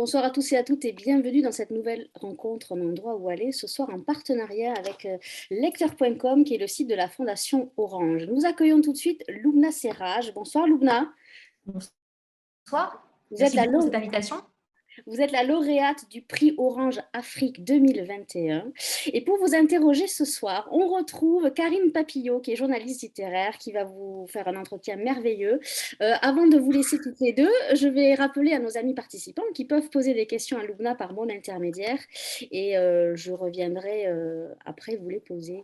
Bonsoir à tous et à toutes et bienvenue dans cette nouvelle rencontre en endroit où aller, ce soir en partenariat avec lecteur.com qui est le site de la Fondation Orange. Nous accueillons tout de suite Loubna Serraj. Bonsoir Loubna. Bonsoir, Vous êtes merci beaucoup pour cette invitation. Vous êtes la lauréate du prix Orange Afrique 2021. Et pour vous interroger ce soir, on retrouve Karine Papillot, qui est journaliste littéraire, qui va vous faire un entretien merveilleux. Avant de vous laisser toutes les deux, je vais rappeler à nos amis participants qui peuvent poser des questions à Loubna par mon intermédiaire. Et je reviendrai après vous les poser.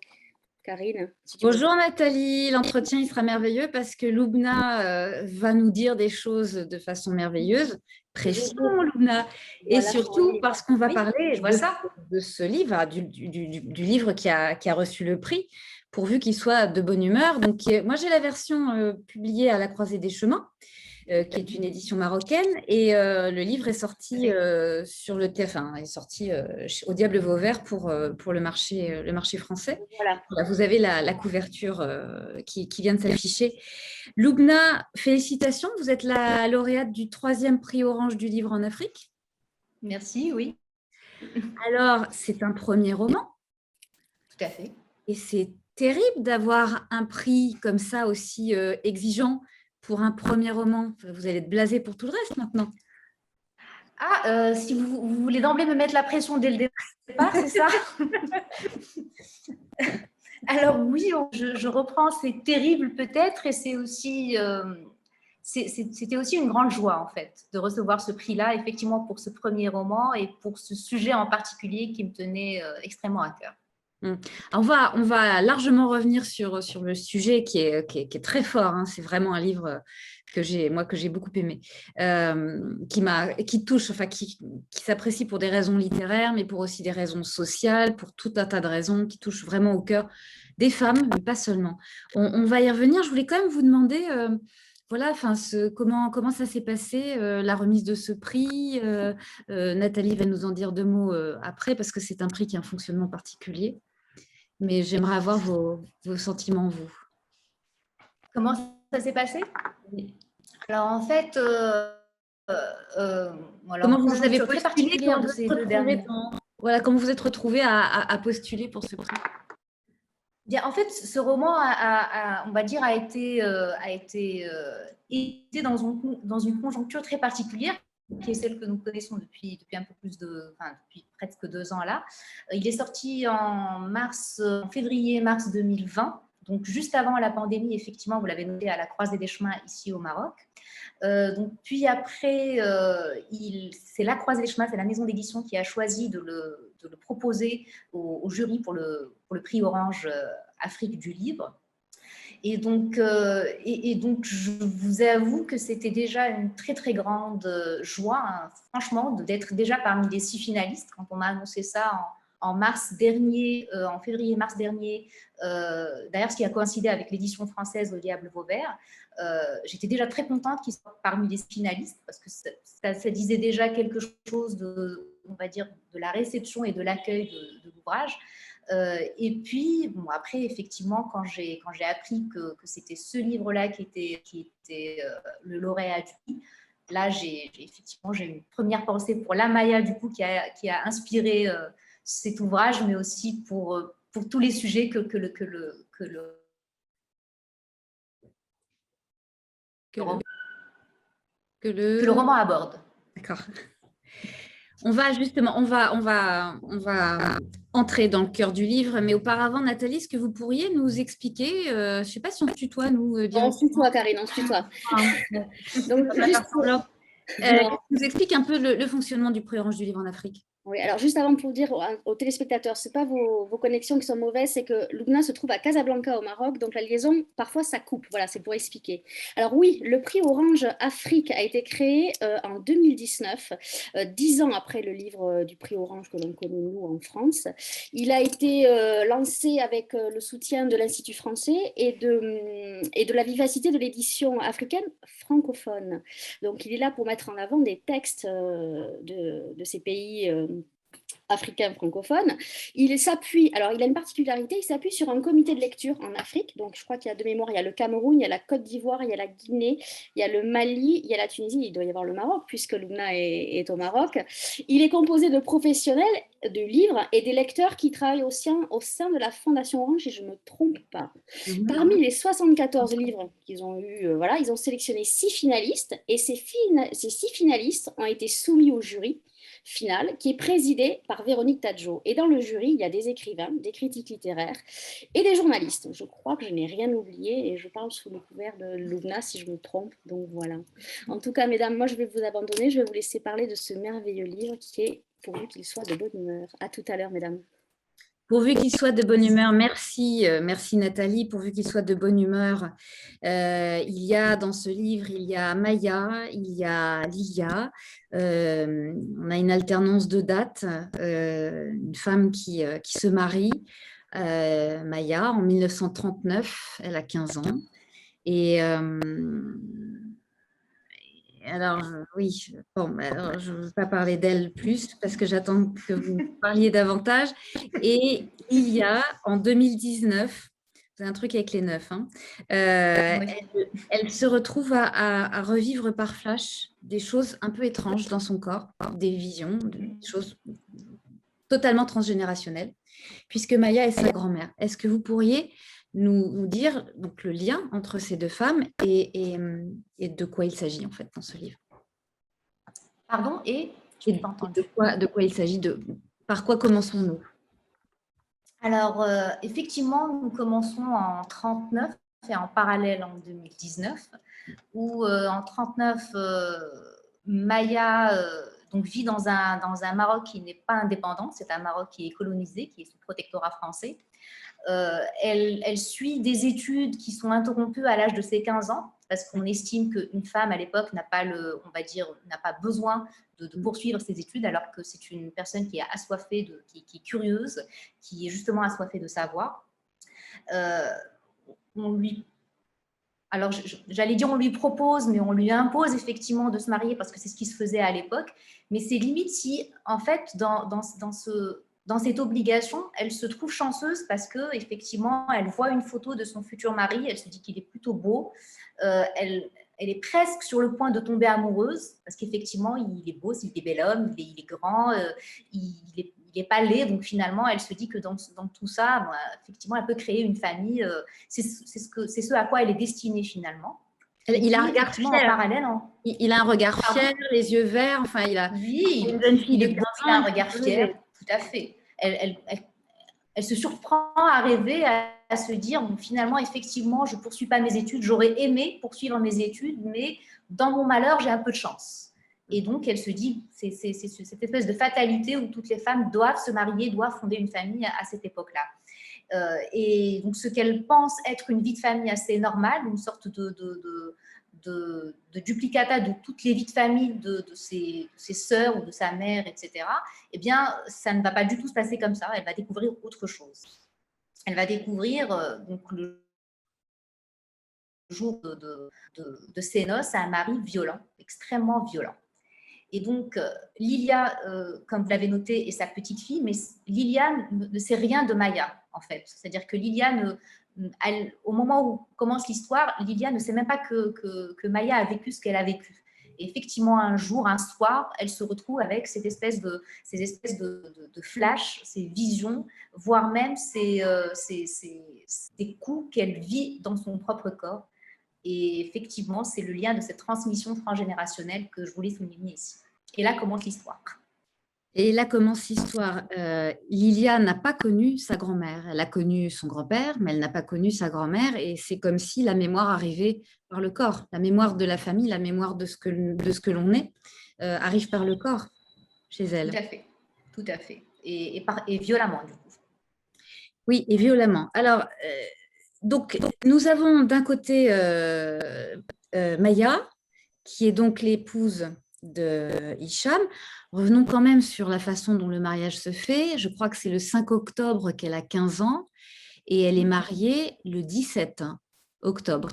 Karine, si tu veux. Bonjour Nathalie, l'entretien il sera merveilleux parce que Loubna va nous dire des choses de façon merveilleuse. Pression Loubna. Et Voilà, surtout parce qu'on va Oui, parler je vois ça. de ce livre, du livre qui a reçu le prix, pourvu qu'il soit de bonne humeur. Donc moi j'ai la version publiée à la Croisée des Chemins, qui est une édition marocaine, et le livre est sorti sur le TF1, est sorti au Diable Vauvert pour le marché français. Voilà. Voilà, vous avez la couverture qui vient de s'afficher. Loubna, félicitations, vous êtes la lauréate du 3e prix Orange du livre en Afrique. Merci, oui. Alors, c'est un premier roman. Tout à fait. Et c'est terrible d'avoir un prix comme ça aussi exigeant pour un premier roman. Vous allez être blasé pour tout le reste maintenant. Ah, si vous voulez d'emblée me mettre la pression dès le départ, c'est ça? Alors oui, je reprends, c'est terrible peut-être, et c'est aussi, c'était aussi une grande joie en fait de recevoir ce prix-là, effectivement pour ce premier roman et pour ce sujet en particulier qui me tenait extrêmement à cœur. On va largement revenir sur le sujet qui est très fort. Hein. C'est vraiment un livre que j'ai beaucoup aimé, qui touche, enfin qui s'apprécie pour des raisons littéraires, mais pour aussi des raisons sociales, pour tout un tas de raisons qui touchent vraiment au cœur des femmes, mais pas seulement. On va y revenir. Je voulais quand même vous demander, voilà, enfin, comment ça s'est passé, la remise de ce prix. Nathalie va nous en dire 2 mots après, parce que c'est un prix qui a un fonctionnement particulier. Mais j'aimerais avoir vos sentiments, vous. Comment ça s'est passé? Alors en fait, comment vous avez très particulière de ces 2 derniers. Voilà, comment vous êtes retrouvée à postuler pour ce prix? Bien, en fait, ce roman on va dire, a été édité dans une conjoncture très particulière, qui est celle que nous connaissons depuis un peu plus depuis presque 2 ans là. Il est sorti en février-mars 2020, donc juste avant la pandémie, effectivement, vous l'avez noté, à la Croisée des Chemins ici au Maroc. Donc, puis après, c'est la Croisée des Chemins, c'est la maison d'édition qui a choisi de le proposer au jury pour le prix Orange Afrique du livre. Et donc, je vous avoue que c'était déjà une très, très grande joie, hein, franchement, d'être déjà parmi les 6 finalistes quand on m'a annoncé ça en février-mars dernier, d'ailleurs, ce qui a coïncidé avec l'édition française au Diable Vauvert. J'étais déjà très contente qu'ils soient parmi les finalistes parce que ça disait déjà quelque chose on va dire, de la réception et de l'accueil de l'ouvrage. Et puis, bon, après, effectivement, quand j'ai appris que c'était ce livre-là qui était le lauréat du prix, là, j'ai une première pensée pour la Maya, du coup, qui a inspiré cet ouvrage, mais aussi pour tous les sujets que le roman aborde. D'accord. On va entrer dans le cœur du livre, mais auparavant, Nathalie, est-ce que vous pourriez nous expliquer, je ne sais pas si on se tutoie, nous, On se tutoie, Karine, on se tutoie. Donc, juste nous explique un peu le fonctionnement du prix Orange du livre en Afrique. Oui, alors juste avant pour dire aux téléspectateurs, ce n'est pas vos connexions qui sont mauvaises, c'est que Loubna se trouve à Casablanca au Maroc, donc la liaison, parfois ça coupe, voilà, c'est pour expliquer. Alors oui, le prix Orange Afrique a été créé en 2019, 10 ans après le livre du prix Orange que l'on connaît nous en France. Il a été lancé avec le soutien de l'Institut français et de la vivacité de l'édition africaine francophone. Donc il est là pour mettre en avant des textes de ces pays africain francophone. Il s'appuie, alors il a une particularité, il s'appuie sur un comité de lecture en Afrique. Donc je crois qu'il y a de mémoire, il y a le Cameroun, il y a la Côte d'Ivoire, il y a la Guinée, il y a le Mali, il y a la Tunisie, il doit y avoir le Maroc puisque Lubna est au Maroc. Il est composé de professionnels de livres et des lecteurs qui travaillent au sein de la Fondation Orange, si je ne me trompe pas. Parmi les 74 livres qu'ils ont eu, voilà, ils ont sélectionné 6 finalistes et ces 6 finalistes ont été soumis au jury final qui est présidé par Véronique Tadjo. Et dans le jury, il y a des écrivains, des critiques littéraires et des journalistes. Je crois que je n'ai rien oublié et je parle sous le couvert de Lubna si je me trompe. Donc voilà. En tout cas, mesdames, moi je vais vous abandonner. Je vais vous laisser parler de ce merveilleux livre qui est pourvu qu'il soit de bonne humeur. À tout à l'heure, mesdames. Pourvu qu'il soit de bonne humeur, merci, merci Nathalie, pourvu qu'il soit de bonne humeur. Il y a dans ce livre, il y a Maya, il y a Lilia, on a une alternance de dates, une femme qui se marie, Maya, en 1939, elle a 15 ans. Et alors, oui, bon, alors, je ne veux pas parler d'elle plus parce que j'attends que vous parliez davantage. Et il y a, en 2019, c'est un truc avec les neufs, hein, elle se retrouve à revivre par flash des choses un peu étranges dans son corps, des visions, des choses totalement transgénérationnelles, puisque Maya est sa grand-mère. Est-ce que vous pourriez nous dire donc, le lien entre ces deux femmes et de quoi il s'agit en fait dans ce livre? Pardon, et je n'ai pas entendu. De quoi il s'agit, par quoi commençons-nous? Alors, effectivement, nous commençons en 1939 et en parallèle en 2019, où en 1939, Maya donc, vit dans un Maroc qui n'est pas indépendant, c'est un Maroc qui est colonisé, qui est sous protectorat français. Elle suit des études qui sont interrompues à l'âge de ses 15 ans, parce qu'on estime qu'une femme à l'époque n'a pas, n'a pas besoin de poursuivre ses études, alors que c'est une personne qui est assoiffée, qui est curieuse, qui est justement assoiffée de savoir. Alors, j'allais dire on lui propose, mais on lui impose effectivement de se marier parce que c'est ce qui se faisait à l'époque. Mais c'est limite si, en fait, dans cette obligation, elle se trouve chanceuse parce qu'effectivement, elle voit une photo de son futur mari, elle se dit qu'il est plutôt beau, elle est presque sur le point de tomber amoureuse parce qu'effectivement, il est beau, c'est un bel homme, il est grand, il n'est pas laid, donc finalement, elle se dit que dans tout ça, effectivement, elle peut créer une famille, c'est ce à quoi elle est destinée finalement. Il a un regard fier. En parallèle, il a un regard fier, les yeux verts, enfin, il a une jeune fille de 15 ans, il a un regard fier, tout à fait. Elle se surprend à rêver, à se dire, bon, finalement, effectivement, je ne poursuis pas mes études, j'aurais aimé poursuivre mes études, mais dans mon malheur, j'ai un peu de chance. Et donc, elle se dit, c'est cette espèce de fatalité où toutes les femmes doivent se marier, doivent fonder une famille à cette époque-là. Et donc, ce qu'elle pense être une vie de famille assez normale, une sorte de duplicata de toutes les vies de famille de ses sœurs ou de sa mère, etc., eh bien, ça ne va pas du tout se passer comme ça. Elle va découvrir autre chose. Elle va découvrir, donc, le jour de ses noces, un mari violent, extrêmement violent. Et donc, Lilia, comme vous l'avez noté, est sa petite fille, mais Lilia ne sait rien de Maya, en fait. C'est-à-dire que Lilia, au moment où commence l'histoire, Lilia ne sait même pas que Maya a vécu ce qu'elle a vécu. Et effectivement, un jour, un soir, elle se retrouve avec ces espèces de flashs, ces visions, voire même ces coups qu'elle vit dans son propre corps. Et effectivement, c'est le lien de cette transmission transgénérationnelle que je voulais souligner ici. Et là commence l'histoire. Et là commence l'histoire. Lilia n'a pas connu sa grand-mère. Elle a connu son grand-père, mais elle n'a pas connu sa grand-mère. Et c'est comme si la mémoire arrivait par le corps. La mémoire de la famille, la mémoire de ce que l'on est, arrive par le corps chez elle. Tout à fait. Tout à fait. Et violemment, du coup. Oui, et violemment. Alors, donc, nous avons d'un côté Maya, qui est donc l'épouse de Hicham. Revenons quand même sur la façon dont le mariage se fait. Je crois que c'est le 5 octobre qu'elle a 15 ans et elle est mariée le 17 octobre.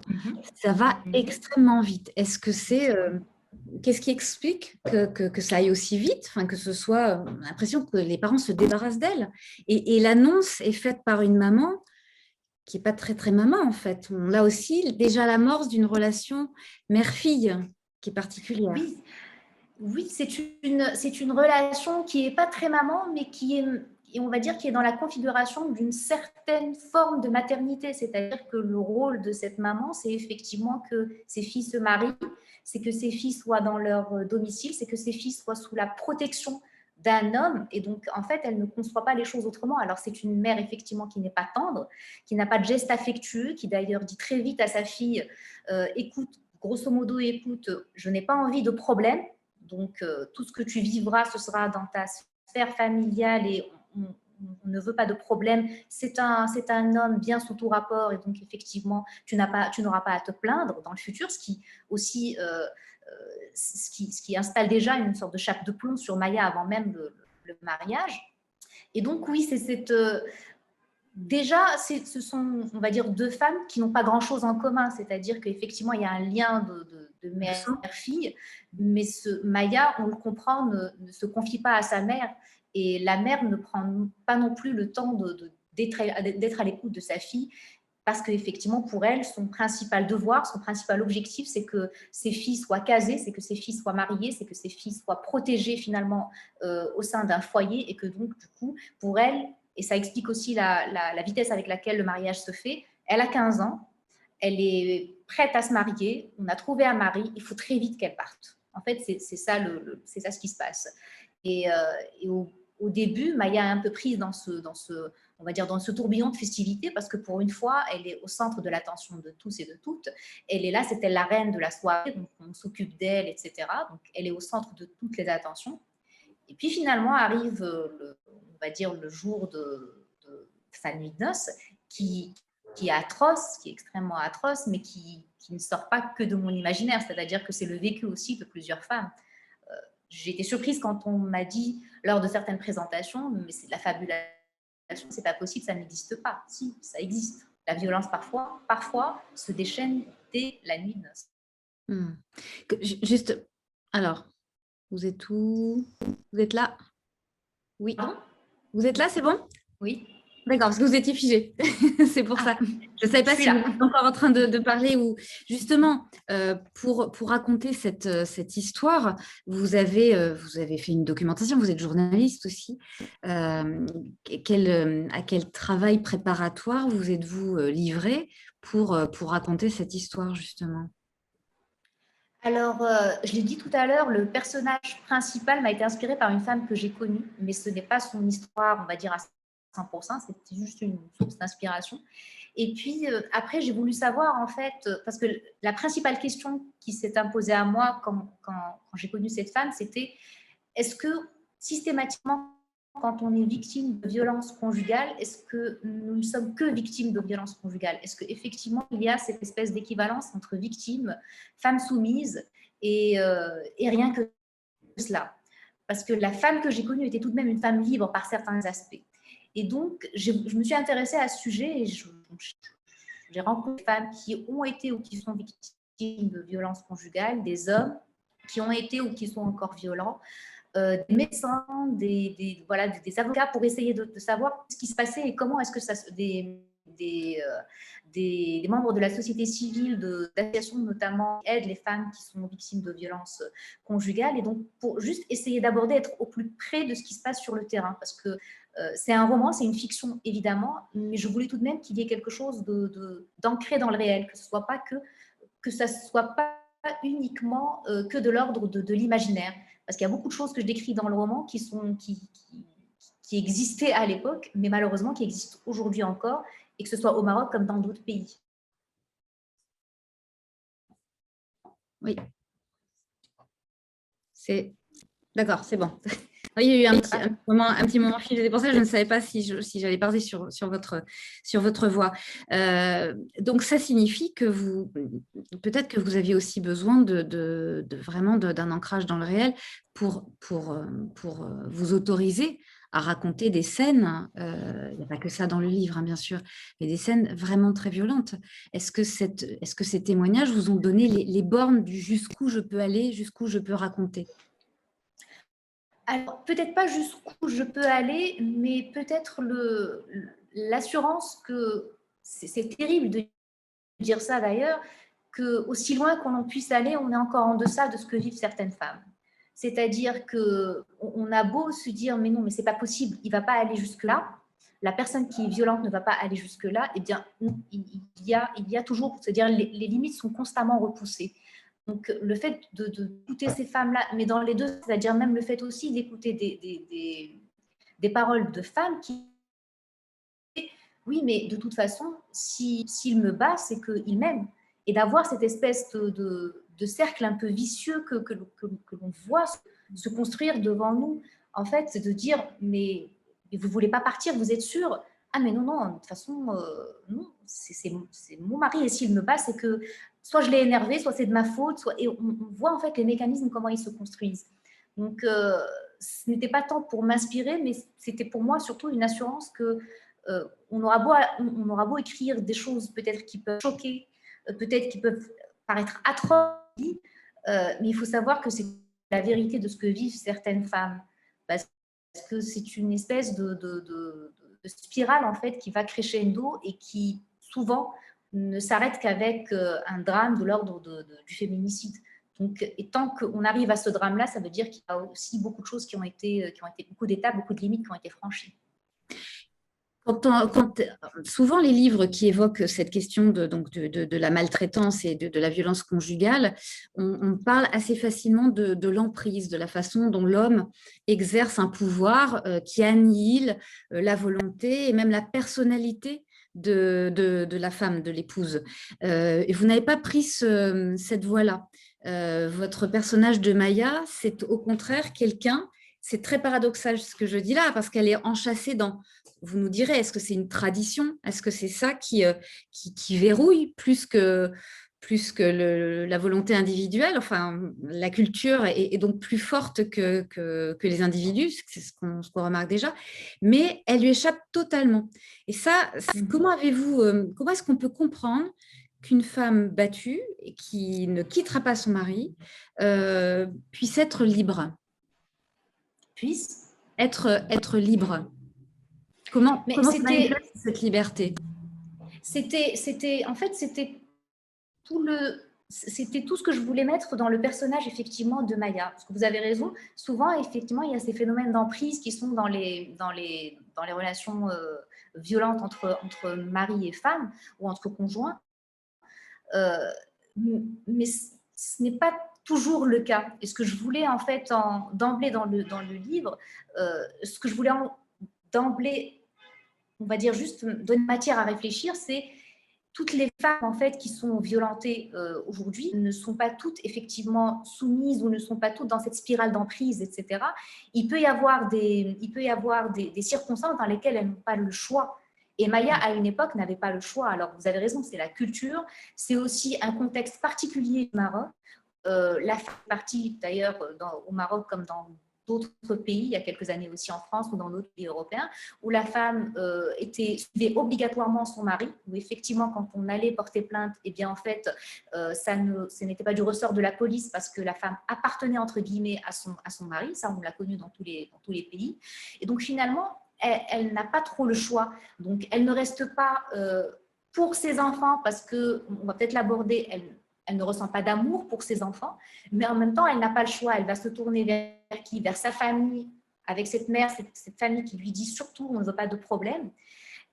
Ça va extrêmement vite. Est-ce que c'est qu'est-ce qui explique que ça aille aussi vite, enfin, que ce soit l'impression que les parents se débarrassent d'elle. Et l'annonce est faite par une maman qui n'est pas très, très maman, en fait. On a aussi déjà l'amorce d'une relation mère-fille qui est particulière. Oui, oui, c'est une relation qui n'est pas très maman, mais qui est, et on va dire, qui est dans la configuration d'une certaine forme de maternité. C'est-à-dire que le rôle de cette maman, c'est effectivement que ses filles se marient, c'est que ses filles soient dans leur domicile, c'est que ses filles soient sous la protection d'un homme. Et donc, en fait, elle ne conçoit pas les choses autrement. Alors, c'est une mère, effectivement, qui n'est pas tendre, qui n'a pas de geste affectueux, qui d'ailleurs dit très vite à sa fille, écoute, grosso modo, écoute, je n'ai pas envie de problème. Donc, tout ce que tu vivras, ce sera dans ta sphère familiale et on ne veut pas de problème. C'est un homme bien sous tout rapport et donc, effectivement, tu n'auras pas à te plaindre dans le futur, ce qui aussi ce qui installe déjà une sorte de chape de plomb sur Maya avant même le mariage. Et donc, oui, c'est cette... déjà, ce sont, on va dire, deux femmes qui n'ont pas grand-chose en commun, c'est-à-dire qu'effectivement, il y a un lien de mère-fille, mais Maya, on le comprend, ne se confie pas à sa mère, et la mère ne prend pas non plus le temps d'être à l'écoute de sa fille, parce qu'effectivement, pour elle, son principal devoir, son principal objectif, c'est que ses filles soient casées, c'est que ses filles soient mariées, c'est que ses filles soient protégées finalement au sein d'un foyer, et que donc, du coup, pour elle, et ça explique aussi la vitesse avec laquelle le mariage se fait. Elle a 15 ans, elle est prête à se marier, on a trouvé un mari, il faut très vite qu'elle parte. En fait, c'est ça, c'est ça ce qui se passe. Et au début, Maya est un peu prise on va dire, dans ce tourbillon de festivités parce que pour une fois, elle est au centre de l'attention de tous et de toutes. Elle est là, c'est elle la reine de la soirée, donc on s'occupe d'elle, etc. Donc elle est au centre de toutes les attentions. Et puis finalement arrive, on va dire, le jour de sa nuit de noces qui est atroce, qui est extrêmement atroce, mais qui ne sort pas que de mon imaginaire, c'est-à-dire que c'est le vécu aussi de plusieurs femmes. J'ai été surprise quand on m'a dit lors de certaines présentations, mais c'est de la fabulation, c'est pas possible, ça n'existe pas. Si, ça existe. La violence parfois se déchaîne dès la nuit de noces. Juste, alors, vous êtes où? Vous êtes là? Oui. Pardon? Vous êtes là, c'est bon? Oui. D'accord, parce que vous étiez figé. C'est pour ça. Je ne savais pas si vous étiez encore en train de parler ou justement, pour raconter cette histoire, vous avez fait une documentation, vous êtes journaliste aussi. À quel travail préparatoire vous êtes-vous livré pour raconter cette histoire, justement? Alors, je l'ai dit tout à l'heure, le personnage principal m'a été inspiré par une femme que j'ai connue, mais ce n'est pas son histoire, on va dire, à 100%, c'était juste une source d'inspiration. Et puis, après, j'ai voulu savoir, en fait, parce que la principale question qui s'est imposée à moi quand j'ai connu cette femme, c'était est-ce que systématiquement, quand on est victime de violences conjugales, est-ce que nous ne sommes que victimes de violences conjugales? Est-ce qu'effectivement, il y a cette espèce d'équivalence entre victime, femme soumise et rien que cela? Parce que la femme que j'ai connue était tout de même une femme libre par certains aspects. Et donc, je me suis intéressée à ce sujet et j'ai rencontré des femmes qui ont été ou qui sont victimes de violences conjugales, des hommes qui ont été ou qui sont encore violents, des médecins, des avocats pour essayer de savoir ce qui se passait et comment est-ce que ça des membres de la société civile, d'associations notamment, aident les femmes qui sont victimes de violences conjugales. Et donc, pour juste essayer d'aborder, être au plus près de ce qui se passe sur le terrain. Parce que c'est un roman, c'est une fiction, évidemment, mais je voulais tout de même qu'il y ait quelque chose d'ancré dans le réel, que ça soit pas uniquement que de l'ordre de l'imaginaire. Parce qu'il y a beaucoup de choses que je décris dans le roman qui existaient à l'époque, mais malheureusement qui existent aujourd'hui encore, et que ce soit au Maroc comme dans d'autres pays. Oui. D'accord, c'est bon. Il y a eu un petit moment figé. C'est pour ça que je ne savais pas si j'allais parler sur votre voix. Donc, ça signifie que peut-être que vous aviez aussi besoin vraiment d'un ancrage dans le réel pour vous autoriser à raconter des scènes, il n'y a pas que ça dans le livre, hein, bien sûr, mais des scènes vraiment très violentes. Est-ce que ces témoignages vous ont donné les bornes du jusqu'où je peux aller, jusqu'où je peux raconter? Alors, peut-être pas jusqu'où je peux aller, mais peut-être l'assurance que c'est terrible de dire ça d'ailleurs, que aussi loin qu'on en puisse aller, on est encore en deçà de ce que vivent certaines femmes. C'est-à-dire qu'on a beau se dire, mais non, mais c'est pas possible, il va pas aller jusque-là. La personne qui est violente ne va pas aller jusque-là. Eh bien, il y a toujours, pour se dire, les limites sont constamment repoussées. Donc, le fait d'écouter ces femmes-là, mais dans les deux, c'est-à-dire même le fait aussi d'écouter des paroles de femmes qui, oui, mais de toute façon, s'il me bat, c'est qu'il m'aime. Et d'avoir cette espèce de cercle un peu vicieux que l'on voit se construire devant nous, en fait, c'est de dire, mais vous ne voulez pas partir, vous êtes sûr? Ah, mais non, non, de toute façon, non, c'est mon mari, et s'il me bat, c'est que soit je l'ai énervé, soit c'est de ma faute, et on voit en fait les mécanismes, comment ils se construisent. Donc, ce n'était pas tant pour m'inspirer, mais c'était pour moi surtout une assurance que on aura beau écrire des choses peut-être qui peuvent choquer, peut-être qui peuvent paraître atroces, mais il faut savoir que c'est la vérité de ce que vivent certaines femmes, parce que c'est une espèce de spirale en fait qui va crescendo et qui souvent ne s'arrête qu'avec un drame de l'ordre du féminicide. Donc, et tant qu'on arrive à ce drame-là, ça veut dire qu'il y a aussi beaucoup de choses qui ont été beaucoup d'étapes, beaucoup de limites qui ont été franchies. Souvent, les livres qui évoquent cette question de la maltraitance et de la violence conjugale, on parle assez facilement de l'emprise, de la façon dont l'homme exerce un pouvoir qui annihile la volonté et même la personnalité de la femme, de l'épouse. Et vous n'avez pas pris cette voie-là. Votre personnage de Maya, c'est au contraire quelqu'un, c'est très paradoxal ce que je dis là, parce qu'elle est enchâssée dans... Vous nous direz, est-ce que c'est une tradition? Est-ce que c'est ça qui verrouille plus que la volonté individuelle? Enfin, la culture est donc plus forte que les individus, c'est ce qu'on remarque déjà, mais elle lui échappe totalement. Et ça, comment est-ce qu'on peut comprendre qu'une femme battue et qui ne quittera pas son mari puisse être libre? Puisse Être libre. Comment se manifeste cette liberté? En fait, c'était tout ce que je voulais mettre dans le personnage effectivement de Maya. Parce que vous avez raison, souvent effectivement il y a ces phénomènes d'emprise qui sont dans les relations violentes entre mari et femme ou entre conjoints. Mais ce n'est pas toujours le cas. Et ce que je voulais en fait d'emblée dans le livre, ce que je voulais d'emblée, on va dire juste donner matière à réfléchir, c'est toutes les femmes en fait qui sont violentées aujourd'hui ne sont pas toutes effectivement soumises ou ne sont pas toutes dans cette spirale d'emprise, etc. Il peut y avoir des circonstances dans lesquelles elles n'ont pas le choix. Et Maya, à une époque, n'avait pas le choix. Alors, vous avez raison, c'est la culture, c'est aussi un contexte particulier du Maroc. La femme est partie d'ailleurs au Maroc comme dans d'autres pays, il y a quelques années aussi en France ou dans d'autres pays européens, où la femme suivait obligatoirement son mari, où effectivement, quand on allait porter plainte, eh bien en fait, ce n'était pas du ressort de la police parce que la femme appartenait entre guillemets à son mari, ça on l'a connu dans tous les pays. Et donc finalement, elle n'a pas trop le choix. Donc elle ne reste pas pour ses enfants, parce qu'on va peut-être l'aborder, elle ne ressent pas d'amour pour ses enfants, mais en même temps, elle n'a pas le choix. Elle va se tourner vers qui? Vers sa famille, avec cette mère, cette famille qui lui dit surtout on ne veut pas de problème.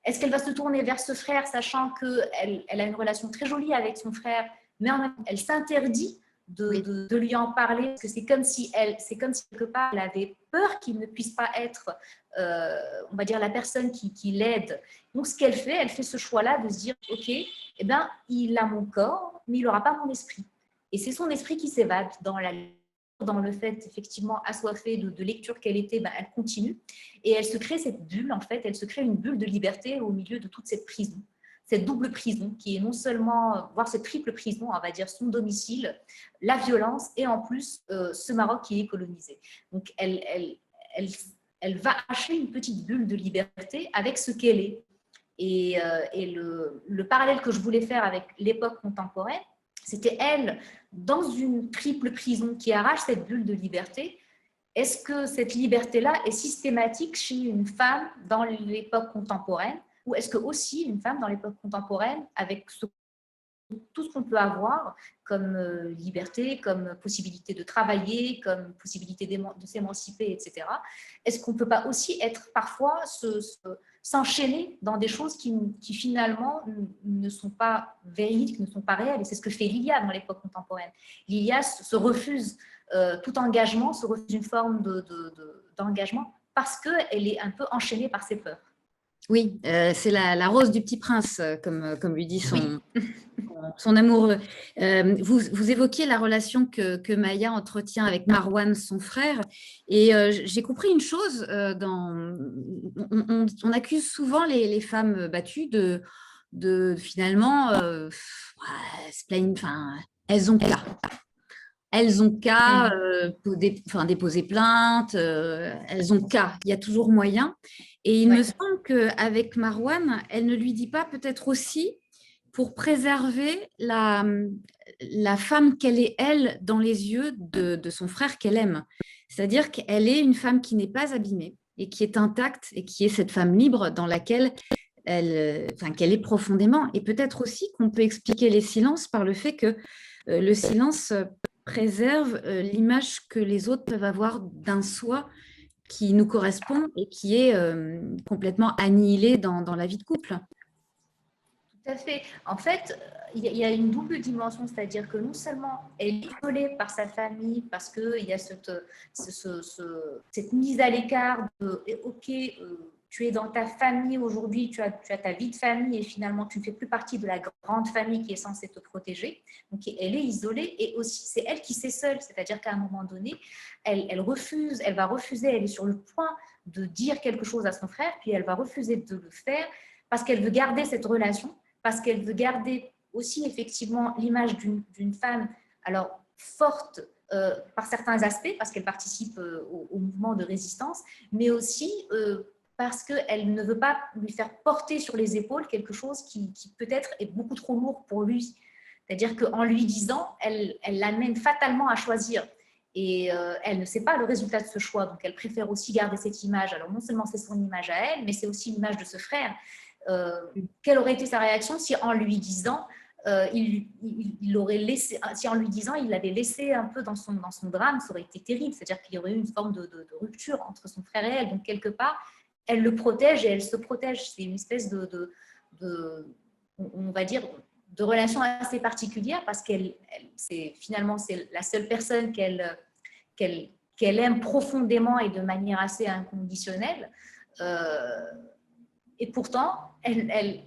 Est-ce qu'elle va se tourner vers ce frère, sachant qu'elle a une relation très jolie avec son frère, mais en même temps, elle s'interdit de lui en parler, parce que c'est comme si quelque part elle avait peur qu'il ne puisse pas être, on va dire, la personne qui l'aide. Donc ce qu'elle fait, elle fait ce choix-là de se dire, ok, eh ben, il a mon corps, mais il n'aura pas mon esprit. Et c'est son esprit qui s'évade dans le fait effectivement assoiffée de lecture qu'elle était, ben, elle continue et elle se crée cette bulle, en fait, elle se crée une bulle de liberté au milieu de toute cette prison. Cette double prison qui est non seulement, voire cette triple prison, on va dire, son domicile, la violence et en plus ce Maroc qui est colonisé. Donc elle elle va acheter une petite bulle de liberté avec ce qu'elle est. Et le parallèle que je voulais faire avec l'époque contemporaine, c'était elle, dans une triple prison, qui arrache cette bulle de liberté. Est-ce que cette liberté-là est systématique chez une femme dans l'époque contemporaine, ou est-ce que aussi une femme dans l'époque contemporaine, avec tout ce qu'on peut avoir comme liberté, comme possibilité de travailler, comme possibilité de s'émanciper, etc. Est-ce qu'on ne peut pas aussi être parfois s'enchaîner dans des choses qui finalement ne sont pas véridiques, ne sont pas réelles? Et c'est ce que fait Lilia dans l'époque contemporaine. Lilia se refuse tout engagement, se refuse une forme d'engagement parce qu'elle est un peu enchaînée par ses peurs. Oui, c'est la rose du petit prince, comme lui dit Oui. son amoureux. Vous évoquiez la relation que Maya entretient avec Marwan, son frère, et j'ai compris une chose, on accuse souvent les femmes battues de finalement se plaignent, enfin, elles ont qu'à. Elles ont qu'à déposer plainte, elles ont qu'à, il y a toujours moyen. Et il me semble qu'avec Marwan, elle ne lui dit pas peut-être aussi pour préserver la femme qu'elle est, elle, dans les yeux de son frère qu'elle aime. C'est-à-dire qu'elle est une femme qui n'est pas abîmée et qui est intacte et qui est cette femme libre dans laquelle qu'elle est profondément. Et peut-être aussi qu'on peut expliquer les silences par le fait que le silence préserve l'image que les autres peuvent avoir d'un soi qui nous correspond et qui est complètement annihilé dans la vie de couple. Tout à fait. En fait, il y a une double dimension, c'est-à-dire que non seulement elle est isolée par sa famille, parce qu'il y a cette mise à l'écart de « ok, tu es dans ta famille aujourd'hui, tu as ta vie de famille et finalement tu ne fais plus partie de la grande famille qui est censée te protéger ». Donc elle est isolée et aussi c'est elle qui s'est seule, c'est-à-dire qu'à un moment donné, elle refuse, elle va refuser, elle est sur le point de dire quelque chose à son frère, puis elle va refuser de le faire parce qu'elle veut garder cette relation, parce qu'elle veut garder aussi effectivement l'image d'une femme alors forte par certains aspects, parce qu'elle participe au mouvement de résistance, mais aussi parce qu'elle ne veut pas lui faire porter sur les épaules quelque chose qui peut-être est beaucoup trop lourd pour lui. C'est-à-dire qu'en lui disant, elle l'amène fatalement à choisir. Et elle ne sait pas le résultat de ce choix, donc elle préfère aussi garder cette image. Alors non seulement c'est son image à elle, mais c'est aussi l'image de ce frère. Quelle aurait été sa réaction si en lui disant il aurait laissé, si en lui disant il l'avait laissé un peu dans son drame, ça aurait été terrible, c'est-à-dire qu'il y aurait eu une forme de rupture entre son frère et elle. Donc quelque part elle le protège et elle se protège. C'est une espèce on va dire, de relation assez particulière parce finalement c'est la seule personne qu'elle aime profondément et de manière assez inconditionnelle. Et pourtant, elle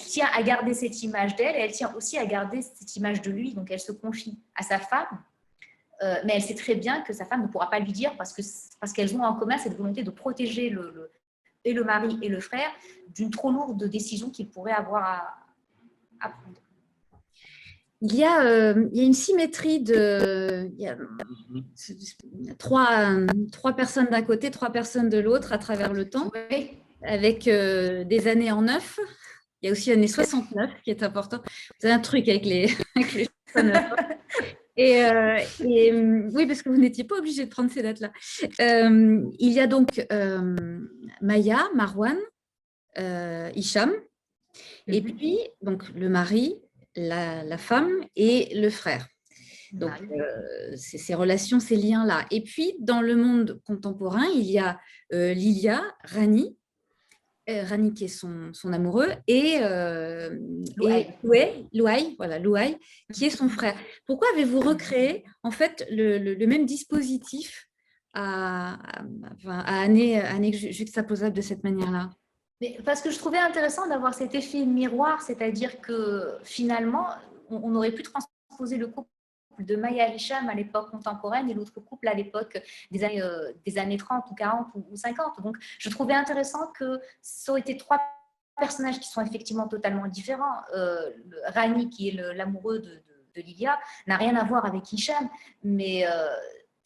tient à garder cette image d'elle et elle tient aussi à garder cette image de lui. Donc, elle se confie à sa femme, mais elle sait très bien que sa femme ne pourra pas lui dire parce qu'elles ont en commun cette volonté de protéger et le mari et le frère d'une trop lourde décision qu'ils pourraient avoir à prendre. Il y a une symétrie il y a trois personnes d'un côté, trois personnes de l'autre à travers le temps, oui. Avec des années en neuf. Il y a aussi l'année 69 qui est important. C'est un truc avec les et oui, parce que vous n'étiez pas obligé de prendre ces dates-là. Il y a donc Maya, Marwan, Hicham, et puis donc le mari, la femme et le frère. Donc, c'est ces relations, ces liens-là. Et puis, dans le monde contemporain, il y a Lilia, Rani qui est son amoureux, et Louaï, qui est son frère. Pourquoi avez-vous recréé, en fait, le même dispositif à années juxtaposables de cette manière-là? Mais parce que je trouvais intéressant d'avoir cet effet miroir, c'est-à-dire que finalement, on aurait pu transposer le couple de Maya et Hicham à l'époque contemporaine et l'autre couple à l'époque des années 30 ou 40 ou 50. Donc, je trouvais intéressant que ça aurait été trois personnages qui sont effectivement totalement différents. Rani, qui est l'amoureux de Lilia, n'a rien à voir avec Hicham, mais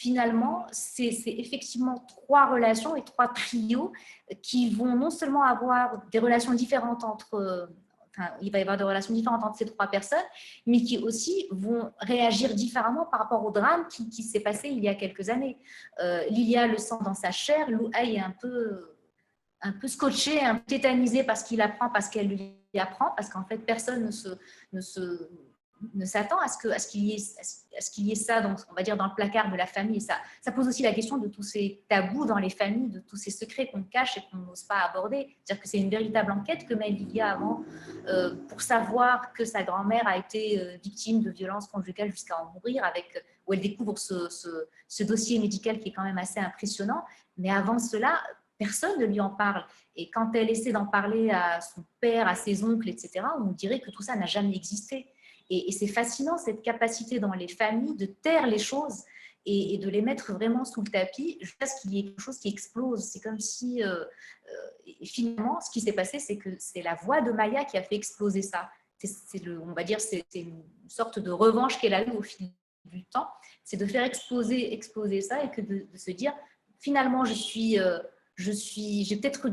finalement, c'est effectivement 3 relations et 3 trios qui vont non seulement avoir des relations différentes entre... Enfin, il va y avoir des relations différentes entre ces 3 personnes, mais qui aussi vont réagir différemment par rapport au drame qui s'est passé il y a quelques années. Lilia le sent dans sa chair, Lou Hai est un peu scotché, un peu tétanisé parce qu'il apprend, parce qu'elle lui apprend, parce qu'en fait, personne ne s'attend à ce qu'il y ait ça, donc, on va dire, dans le placard de la famille. Ça pose aussi la question de tous ces tabous dans les familles, de tous ces secrets qu'on cache et qu'on n'ose pas aborder. C'est-à-dire que c'est une véritable enquête que mène Lilia avant pour savoir que sa grand-mère a été victime de violences conjugales jusqu'à en mourir, où elle découvre ce dossier médical qui est quand même assez impressionnant. Mais avant cela, personne ne lui en parle. Et quand elle essaie d'en parler à son père, à ses oncles, etc., on dirait que tout ça n'a jamais existé. Et c'est fascinant, cette capacité dans les familles de taire les choses et de les mettre vraiment sous le tapis jusqu'à ce qu'il y ait quelque chose qui explose. C'est comme si, finalement, ce qui s'est passé, c'est que c'est la voix de Maya qui a fait exploser ça. On va dire, c'est une sorte de revanche qu'elle a eue au fil du temps. C'est de faire exploser ça et que de se dire, finalement, j'ai peut-être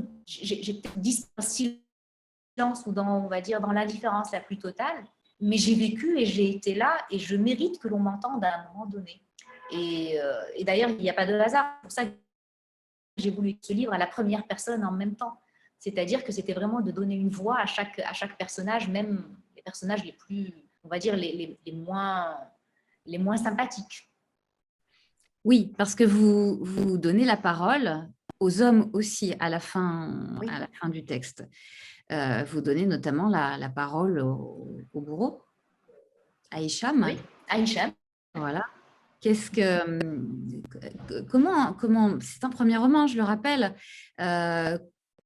dit un silence ou on va dire, dans l'indifférence la plus totale, mais j'ai vécu et j'ai été là et je mérite que l'on m'entende à un moment donné. Et d'ailleurs, il n'y a pas de hasard. C'est pour ça que j'ai voulu ce livre à la première personne en même temps. C'est-à-dire que c'était vraiment de donner une voix à chaque personnage, même les personnages les plus, on va dire, les moins sympathiques. Oui, parce que vous donnez la parole aux hommes aussi à la fin, Oui. à la fin du texte. Vous donnez notamment la parole au bourreau, à Hicham. Oui, à Hicham. Voilà. Comment, c'est un premier roman, je le rappelle.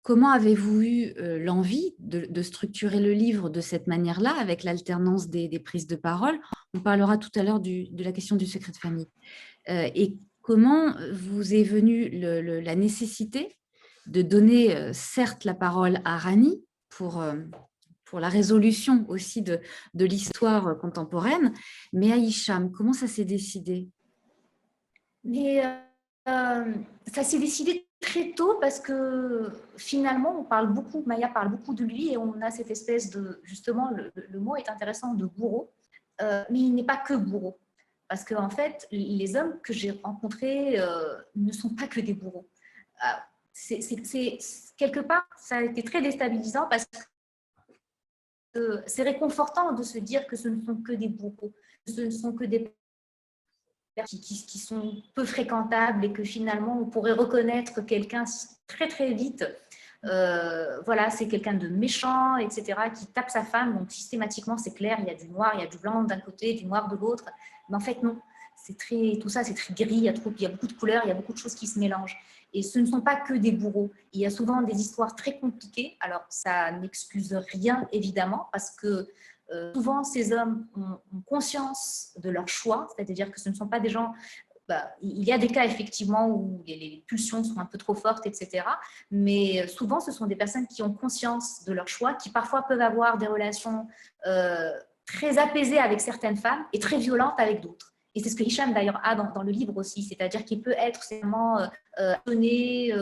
Comment avez-vous eu l'envie de structurer le livre de cette manière-là, avec l'alternance des prises de parole? On parlera tout à l'heure de la question du secret de famille. Et comment vous est venue la nécessité de donner, certes, la parole à Rani pour la résolution aussi de l'histoire contemporaine, mais à Hicham, comment ça s'est décidé? Mais ça s'est décidé très tôt parce que finalement, Maya parle beaucoup de lui et on a cette espèce de, justement, le mot est intéressant, de bourreau, mais il n'est pas que bourreau. Parce qu'en fait, les hommes que j'ai rencontrés ne sont pas que des bourreaux. Quelque part, ça a été très déstabilisant parce que c'est réconfortant de se dire que ce ne sont que des bourreaux, que ce ne sont que des qui sont peu fréquentables et que finalement on pourrait reconnaître quelqu'un très très vite. Voilà, c'est quelqu'un de méchant, etc., qui tape sa femme. Donc systématiquement, c'est clair, il y a du noir, il y a du blanc d'un côté, du noir de l'autre. Mais en fait, non. Tout ça, c'est très gris, il y a beaucoup de couleurs, il y a beaucoup de choses qui se mélangent. Et ce ne sont pas que des bourreaux. Il y a souvent des histoires très compliquées. Alors, ça n'excuse rien, évidemment, parce que souvent, ces hommes ont conscience de leur choix, c'est-à-dire que ce ne sont pas des gens... il y a des cas, effectivement, où les pulsions sont un peu trop fortes, etc. Mais souvent, ce sont des personnes qui ont conscience de leur choix, qui parfois peuvent avoir des relations très apaisées avec certaines femmes et très violentes avec d'autres. Et c'est ce que Hicham, d'ailleurs, a dans le livre aussi, c'est-à-dire qu'il peut être vraiment donné,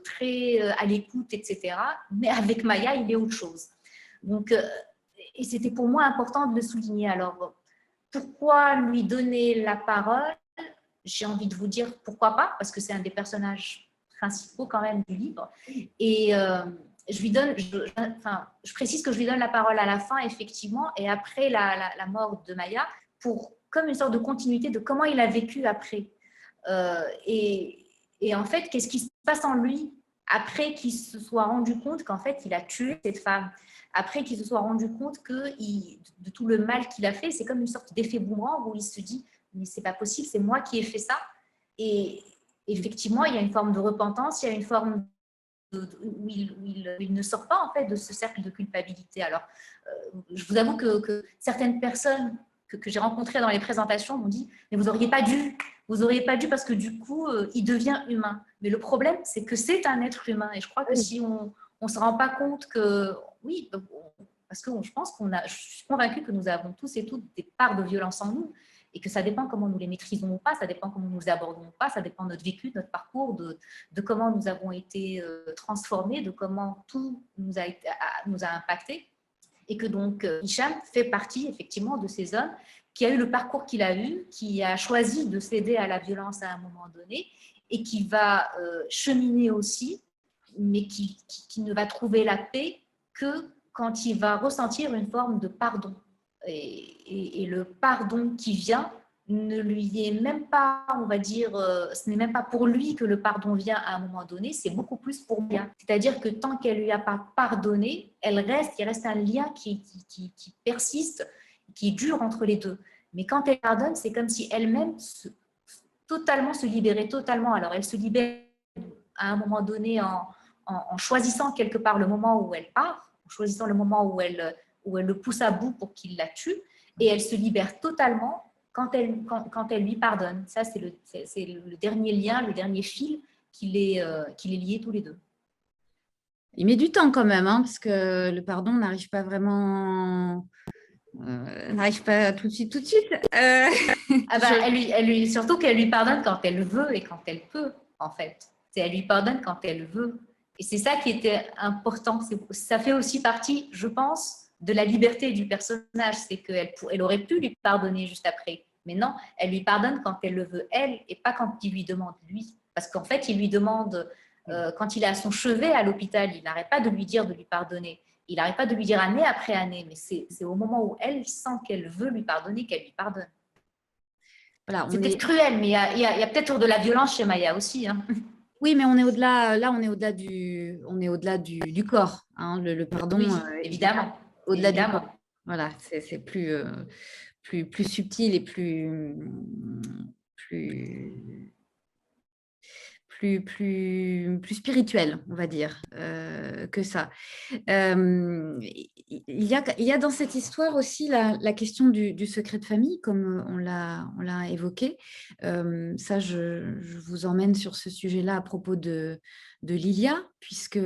très à l'écoute, etc. Mais avec Maya, il est autre chose. Donc, et c'était pour moi important de le souligner. Alors, pourquoi lui donner la parole? J'ai envie de vous dire pourquoi pas, parce que c'est un des personnages principaux quand même du livre. Et je précise que je lui donne la parole à la fin, effectivement, et après la mort de Maya, comme une sorte de continuité de comment il a vécu après. Et en fait, qu'est-ce qui se passe en lui après qu'il se soit rendu compte qu'en fait, il a tué cette femme, après qu'il se soit rendu compte de tout le mal qu'il a fait, c'est comme une sorte d'effet boomerang où il se dit, mais c'est pas possible, c'est moi qui ai fait ça. Et effectivement, il y a une forme de repentance, il y a une forme où il ne sort pas en fait de ce cercle de culpabilité. Alors, je vous avoue que certaines personnes que j'ai rencontrées dans les présentations m'ont dit, mais vous n'auriez pas dû parce que du coup, il devient humain. Mais le problème, c'est que c'est un être humain. Et je crois que si on ne se rend pas compte que, oui, parce que je suis convaincue que nous avons tous et toutes des parts de violence en nous. et que ça dépend comment nous les maîtrisons ou pas, ça dépend comment nous les abordons ou pas, ça dépend de notre vécu, de notre parcours, de comment nous avons été transformés, de comment tout nous a impacté. Et que donc Hicham fait partie effectivement de ces hommes qui a eu le parcours qu'il a eu, qui a choisi de céder à la violence à un moment donné et qui va cheminer aussi, mais qui ne va trouver la paix que quand il va ressentir une forme de pardon. Et le pardon qui vient ne lui est même pas, on va dire, ce n'est même pas pour lui que le pardon vient à un moment donné, c'est beaucoup plus pour lui. C'est-à-dire que tant qu'elle ne lui a pas pardonné, il reste un lien qui persiste, qui dure entre les deux. Mais quand elle pardonne, c'est comme si elle-même totalement se libérait totalement. Alors elle se libère à un moment donné en choisissant quelque part le moment où elle part, en choisissant le moment où elle le pousse à bout pour qu'il la tue, et elle se libère totalement quand elle lui pardonne. Ça, c'est le dernier lien, le dernier fil qui les lie tous les deux. Il met du temps quand même, hein, parce que le pardon n'arrive pas vraiment, n'arrive pas tout de suite, tout de suite. Ah bah, surtout qu'elle lui pardonne quand elle veut et quand elle peut, en fait. Elle lui pardonne quand elle veut. Et c'est ça qui était important. Ça fait aussi partie, je pense, de la liberté du personnage. C'est qu'elle aurait pu lui pardonner juste après. Mais non, elle lui pardonne quand elle le veut, elle, et pas quand il lui demande, lui. Parce qu'en fait, il lui demande, quand il est à son chevet à l'hôpital, il n'arrête pas de lui dire de lui pardonner. Il n'arrête pas de lui dire année après année. Mais c'est au moment où elle sent qu'elle veut lui pardonner qu'elle lui pardonne. Voilà, c'est peut-être cruel, mais il y a peut-être de la violence chez Maya aussi. Hein. Oui, mais on est au-delà. Là, on est au-delà du corps. Hein, le pardon, oui, évidemment. Au-delà du évidemment. corps. Voilà, c'est plus subtil et plus spirituel, on va dire, que ça. Il y a dans cette histoire aussi la question du secret de famille, comme on l'a évoqué. Ça, je vous emmène sur ce sujet-là à propos de Lilia, puisque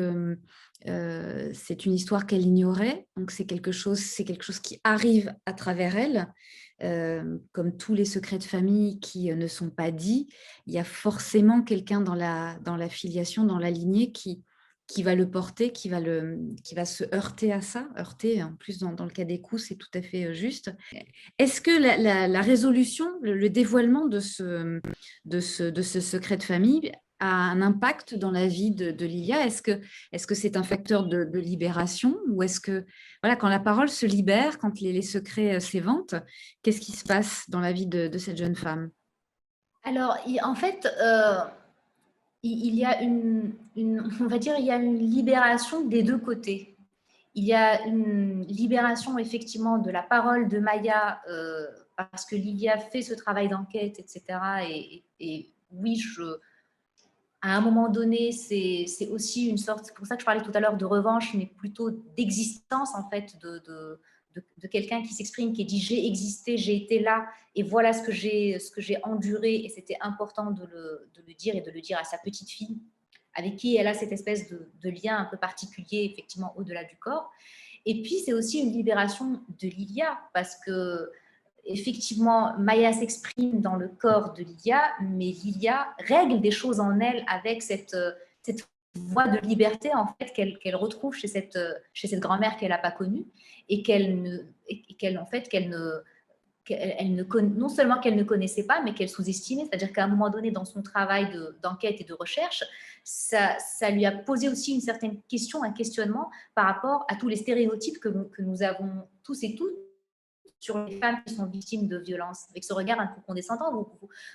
c'est une histoire qu'elle ignorait. Donc, c'est quelque chose qui arrive à travers elle. Comme tous les secrets de famille qui ne sont pas dits, il y a forcément quelqu'un dans la filiation, dans la lignée qui va le porter, qui va se heurter à ça. Heurter, en plus, dans le cas des coups, c'est tout à fait juste. Est-ce que la résolution, le dévoilement de ce secret de famille a un impact dans la vie de Lilia? Est-ce que c'est un facteur de libération, ou est-ce que, voilà, quand la parole se libère, quand les secrets s'éventent, qu'est-ce qui se passe dans la vie de cette jeune femme? Alors, en fait, il y a on va dire, il y a une libération des deux côtés. Il y a une libération effectivement de la parole de Maya parce que Lilia fait ce travail d'enquête, etc. Et oui, à un moment donné, c'est aussi une sorte, c'est pour ça que je parlais tout à l'heure de revanche, mais plutôt d'existence en fait de quelqu'un qui s'exprime, qui dit j'ai existé, j'ai été là, et voilà ce que j'ai enduré, et c'était important de le dire, et de le dire à sa petite fille, avec qui elle a cette espèce de lien un peu particulier, effectivement, au-delà du corps. Et puis, c'est aussi une libération de Lilia, parce que effectivement, Maya s'exprime dans le corps de Lilia, mais Lilia règle des choses en elle avec cette voie de liberté en fait qu'elle retrouve chez cette grand-mère qu'elle n'a pas connue, et non seulement qu'elle ne connaissait pas, mais qu'elle sous-estimait. C'est-à-dire qu'à un moment donné, dans son travail d'enquête et de recherche, ça lui a posé aussi une certaine question, un questionnement par rapport à tous les stéréotypes que nous avons tous et toutes sur les femmes qui sont victimes de violences, avec ce regard un peu condescendant.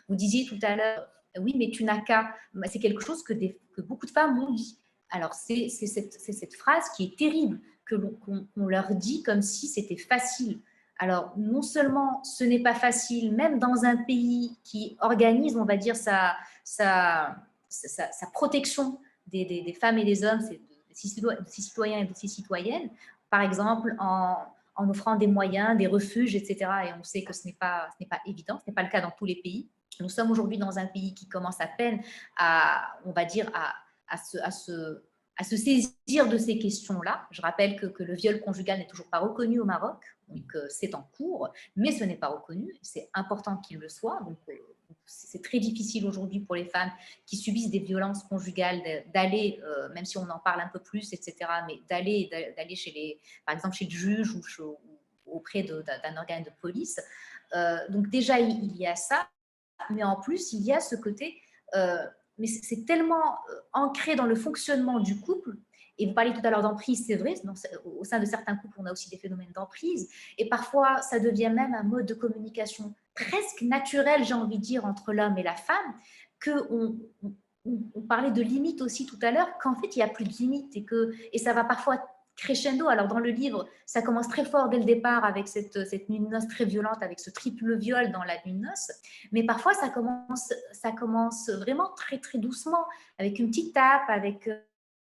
Vous disiez tout à l'heure, oui, mais tu n'as qu'à. C'est quelque chose que beaucoup de femmes m'ont dit. Alors, c'est cette phrase qui est terrible, qu'on leur dit comme si c'était facile. Alors, non seulement ce n'est pas facile, même dans un pays qui organise, on va dire, sa protection des femmes et des hommes, de ses citoyens et de ses citoyennes, par exemple, en offrant des moyens, des refuges, etc. Et on sait que ce n'est pas évident, ce n'est pas le cas dans tous les pays. Nous sommes aujourd'hui dans un pays qui commence à peine à, on va dire, à se à se saisir de ces questions-là. Je rappelle que le viol conjugal n'est toujours pas reconnu au Maroc, donc c'est en cours, mais ce n'est pas reconnu. C'est important qu'il le soit. Donc, c'est très difficile aujourd'hui pour les femmes qui subissent des violences conjugales d'aller, même si on en parle un peu plus, etc., mais d'aller par exemple chez le juge ou auprès d'un organe de police. Donc déjà, il y a ça, mais en plus, il y a ce côté, mais c'est tellement ancré dans le fonctionnement du couple. Et vous parliez tout à l'heure d'emprise, c'est vrai, au sein de certains couples, on a aussi des phénomènes d'emprise. Et parfois, ça devient même un mode de communication presque naturel, j'ai envie de dire, entre l'homme et la femme, on parlait de limites aussi tout à l'heure, qu'en fait, il n'y a plus de limites et ça va parfois crescendo. Alors, dans le livre, ça commence très fort dès le départ avec cette nuit de noces très violente, avec ce triple viol dans la nuit de noces. Mais parfois, ça commence vraiment très, très doucement, avec une petite tape, avec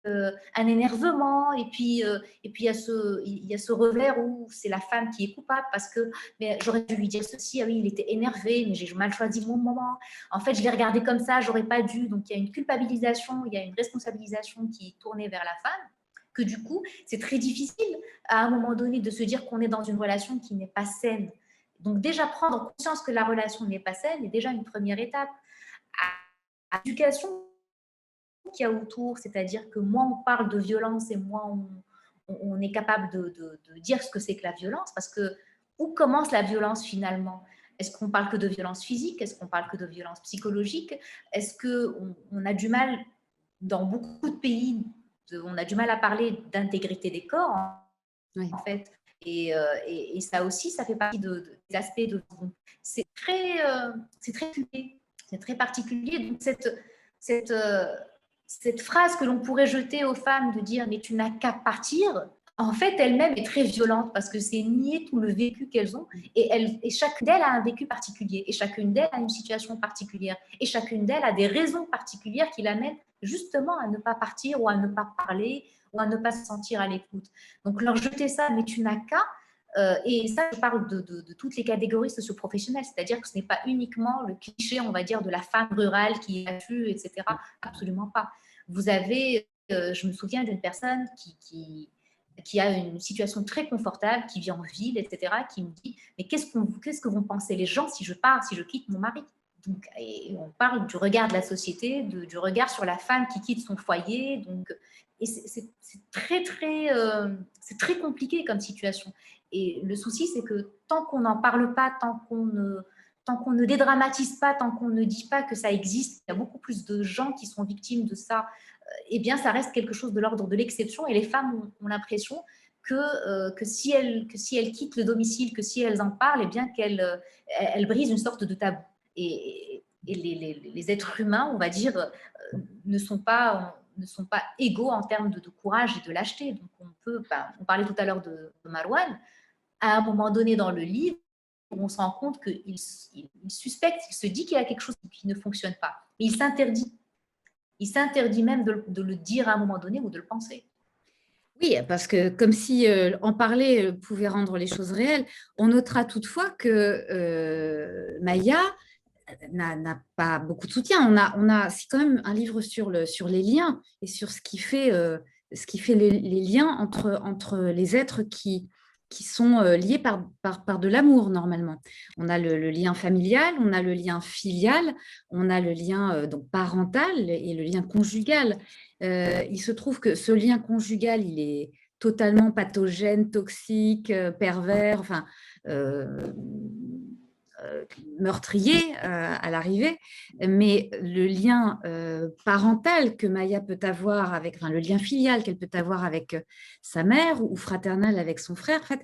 un énervement. Et puis, il y a ce revers où c'est la femme qui est coupable parce que mais j'aurais dû lui dire ceci. Ah oui, il était énervé, mais j'ai mal choisi mon moment. En fait, je l'ai regardé comme ça, j'aurais pas dû. Donc, il y a une culpabilisation, il y a une responsabilisation qui est tournée vers la femme. Que du coup, c'est très difficile à un moment donné de se dire qu'on est dans une relation qui n'est pas saine. Donc déjà, prendre conscience que la relation n'est pas saine est déjà une première étape. À l'éducation qu'il y a autour, c'est-à-dire que moins on parle de violence et moins on est capable de dire ce que c'est que la violence, parce que où commence la violence finalement? Est-ce qu'on parle que de violence physique? Est-ce qu'on parle que de violence psychologique? Est-ce qu'on a du mal, dans beaucoup de pays, on a du mal à parler d'intégrité des corps, en fait. Et ça aussi, ça fait partie des aspects de... C'est très c'est très particulier. Donc, cette phrase que l'on pourrait jeter aux femmes de dire « mais tu n'as qu'à partir », en fait, elle-même est très violente parce que c'est nier tout le vécu qu'elles ont et chacune d'elles a un vécu particulier et chacune d'elles a une situation particulière et chacune d'elles a des raisons particulières qui l'amènent justement à ne pas partir ou à ne pas parler ou à ne pas se sentir à l'écoute. Donc, leur jeter ça « mais tu n'as qu'à », et ça, je parle de toutes les catégories socio-professionnelles, c'est-à-dire que ce n'est pas uniquement le cliché, on va dire, de la femme rurale qui a pu, etc. Absolument pas. Vous avez, je me souviens d'une personne qui a une situation très confortable, qui vit en ville, etc., qui me dit « mais qu'est-ce que vont penser les gens si je pars, si je quitte mon mari ?» Donc, et on parle du regard de la société, du regard sur la femme qui quitte son foyer. Donc, et c'est très, c'est très compliqué comme situation. Et le souci, c'est que tant qu'on n'en parle pas, tant qu'on ne dédramatise pas, tant qu'on ne dit pas que ça existe, il y a beaucoup plus de gens qui sont victimes de ça, eh bien, ça reste quelque chose de l'ordre de l'exception. Et les femmes ont l'impression que si elles quittent le domicile, que si elles en parlent, eh bien, qu'elles brisent une sorte de tabou. Et les êtres humains, on va dire, ne sont pas égaux en termes de courage et de lâcheté. Donc, on parlait tout à l'heure de Marouane, à un moment donné dans le livre, on se rend compte qu'il suspecte, il se dit qu'il y a quelque chose qui ne fonctionne pas. Mais il s'interdit. Il s'interdit même de le dire à un moment donné ou de le penser. Oui, parce que comme si en parler pouvait rendre les choses réelles, on notera toutefois que Maya n'a pas beaucoup de soutien. C'est quand même un livre sur les liens et sur ce qui fait les liens entre les êtres qui sont liés par de l'amour, normalement. On a le lien familial, on a le lien filial, on a le lien donc parental et le lien conjugal. Il se trouve que ce lien conjugal, il est totalement pathogène, toxique, pervers, enfin... meurtrier à l'arrivée, mais le lien parental que Maya peut avoir le lien filial qu'elle peut avoir avec sa mère ou fraternel avec son frère, en fait,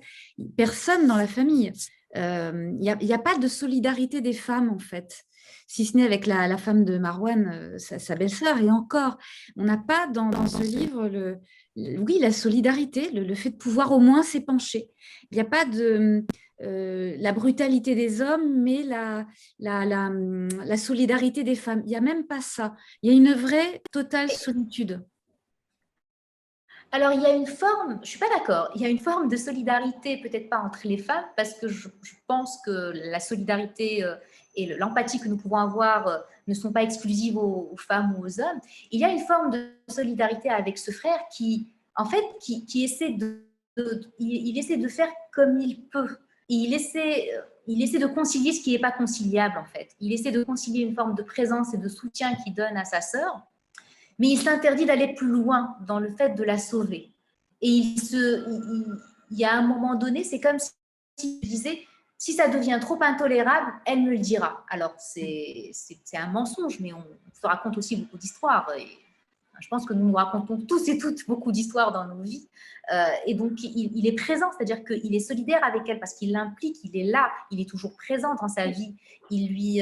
personne dans la famille. Il n'y a pas de solidarité des femmes, en fait, si ce n'est avec la femme de Marouane, sa belle-sœur, et encore, on n'a pas dans ce livre oui, la solidarité, le fait de pouvoir au moins s'épancher. Il n'y a pas de... la brutalité des hommes, mais la solidarité des femmes. Il n'y a même pas ça. Il y a une vraie totale solitude. Alors, il y a une forme, je ne suis pas d'accord, il y a une forme de solidarité, peut-être pas entre les femmes, parce que je pense que la solidarité et l'empathie que nous pouvons avoir ne sont pas exclusives aux femmes ou aux hommes. Il y a une forme de solidarité avec ce frère qui, en fait, qui essaie il essaie de faire comme il peut. Il essaie de concilier ce qui n'est pas conciliable, en fait. Il essaie de concilier une forme de présence et de soutien qu'il donne à sa sœur, mais il s'interdit d'aller plus loin dans le fait de la sauver. Et il y a un moment donné, c'est comme si je disais, si ça devient trop intolérable, elle me le dira. Alors, c'est un mensonge, mais on se raconte aussi beaucoup d'histoires. Et je pense que nous nous racontons tous et toutes beaucoup d'histoires dans nos vies. Et donc, il est présent, c'est-à-dire qu'il est solidaire avec elle parce qu'il l'implique, il est là, il est toujours présent dans sa vie. Il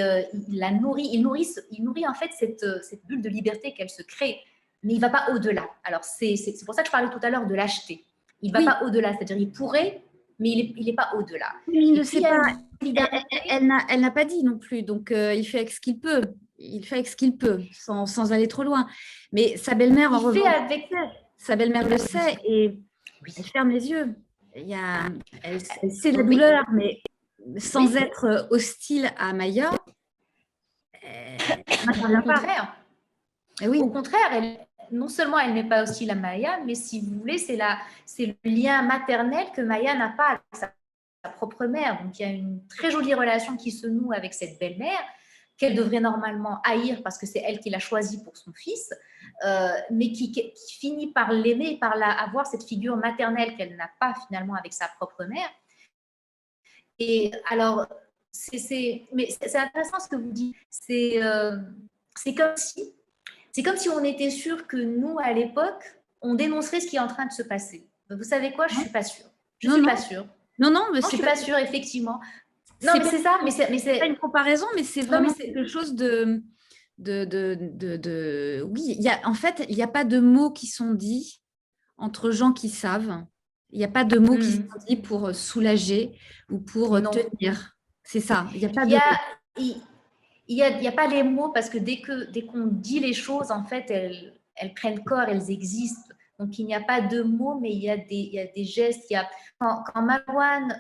la nourrit, il nourrit en fait cette bulle de liberté qu'elle se crée, mais il ne va pas au-delà. Alors, c'est pour ça que je parlais tout à l'heure de lâcheté. Il ne va pas au-delà, c'est-à-dire il pourrait, mais il n'est pas au-delà. Il ne sait pas. Elle n'a pas dit non plus, donc il fait avec ce qu'il peut. Il fait avec ce qu'il peut, sans aller trop loin. Mais sa belle-mère, en revanche, sa belle-mère le sait et elle ferme les yeux. Elle sait la douleur, mais sans être hostile à Maya, au contraire. Au contraire, non seulement elle n'est pas hostile à Maya, mais si vous voulez, c'est le lien maternel que Maya n'a pas avec sa propre mère. Donc, il y a une très jolie relation qui se noue avec cette belle-mère, qu'elle devrait normalement haïr parce que c'est elle qui l'a choisie pour son fils, mais qui finit par l'aimer, par avoir cette figure maternelle qu'elle n'a pas finalement avec sa propre mère. Et alors, mais c'est intéressant ce que vous dites. C'est comme si on était sûr que nous, à l'époque, on dénoncerait ce qui est en train de se passer. Vous savez quoi? Je ne suis pas sûre. Je ne suis pas sûre. Non, je ne suis pas sûre, effectivement. Non, mais c'est ça. Mais c'est pas une comparaison, mais c'est vraiment quelque chose de oui, en fait, il n'y a pas de mots qui sont dits entre gens qui savent. Il n'y a pas de mots qui sont dits pour soulager ou pour tenir. C'est ça. Il n'y a pas de il n'y a pas les mots parce que dès qu'on dit les choses, en fait, elles prennent corps, elles existent. Donc, il n'y a pas de mots, mais il y a des gestes. Quand Marwan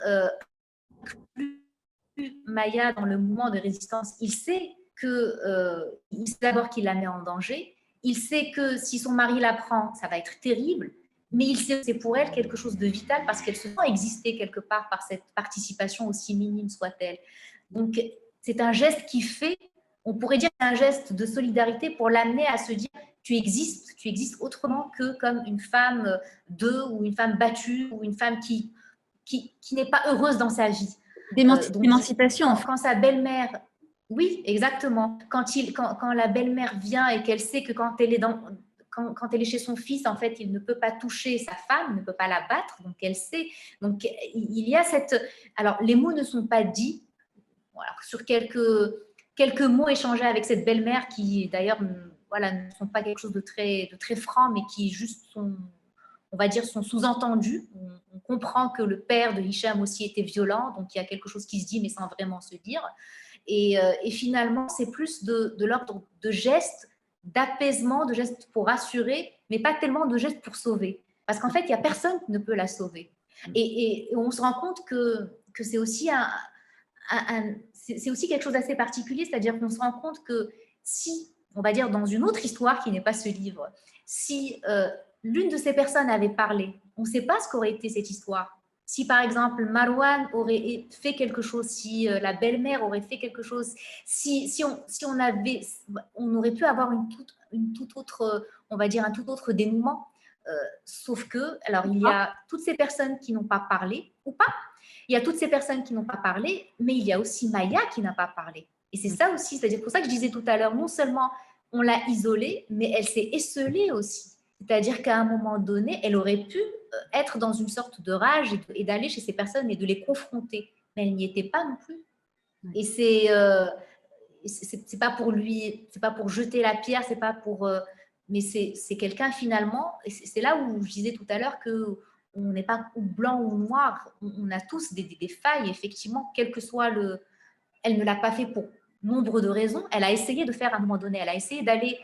Maya dans le mouvement de résistance, il sait d'abord qu'il la met en danger. Il sait que si son mari la prend, ça va être terrible. Mais il sait que c'est pour elle quelque chose de vital parce qu'elle se sent exister quelque part par cette participation, aussi minime soit-elle. Donc, c'est un geste qui fait, on pourrait dire un geste de solidarité pour l'amener à se dire tu existes autrement que comme une femme ou une femme battue ou une femme qui n'est pas heureuse dans sa vie. D'émancipation. Quand sa belle-mère, oui, exactement. Quand la belle-mère vient et qu'elle sait que quand elle est chez son fils, en fait, il ne peut pas toucher sa femme, il ne peut pas la battre, donc elle sait. Donc, il y a alors, les mots ne sont pas dits. Voilà, sur quelques mots échangés avec cette belle-mère qui, d'ailleurs, voilà, ne sont pas quelque chose de très franc, mais qui juste sont, on va dire, sont sous-entendus. On comprend que le père de Hicham aussi était violent, donc il y a quelque chose qui se dit, mais sans vraiment se dire. Et finalement, c'est plus de l'ordre de gestes d'apaisement, de gestes pour rassurer, mais pas tellement de gestes pour sauver. Parce qu'en fait, il n'y a personne qui ne peut la sauver. Et on se rend compte que c'est aussi c'est aussi quelque chose d'assez particulier, c'est-à-dire qu'on se rend compte que si, on va dire dans une autre histoire qui n'est pas ce livre, si l'une de ces personnes avait parlé, on ne sait pas ce qu'aurait été cette histoire. Si par exemple Marwan aurait fait quelque chose, si la belle-mère aurait fait quelque chose, si on aurait pu avoir une toute autre, on va dire un tout autre dénouement. Sauf que, alors il y a toutes ces personnes qui n'ont pas parlé ou pas. Il y a toutes ces personnes qui n'ont pas parlé, mais il y a aussi Maya qui n'a pas parlé. Et c'est ça aussi, c'est-à-dire pour ça que je disais tout à l'heure, non seulement on l'a isolée, mais elle s'est esseulée aussi. C'est-à-dire qu'à un moment donné, elle aurait pu être dans une sorte de rage et d'aller chez ces personnes et de les confronter. Mais elle n'y était pas non plus. Et c'est pas pour lui, c'est pas pour jeter la pierre, c'est pas pour... mais c'est quelqu'un finalement, et c'est là où je disais tout à l'heure que on n'est pas ou blanc ou noir, on a tous des failles, effectivement, quel que soit le... Elle ne l'a pas fait pour nombre de raisons, elle a essayé de faire à un moment donné, elle a essayé d'aller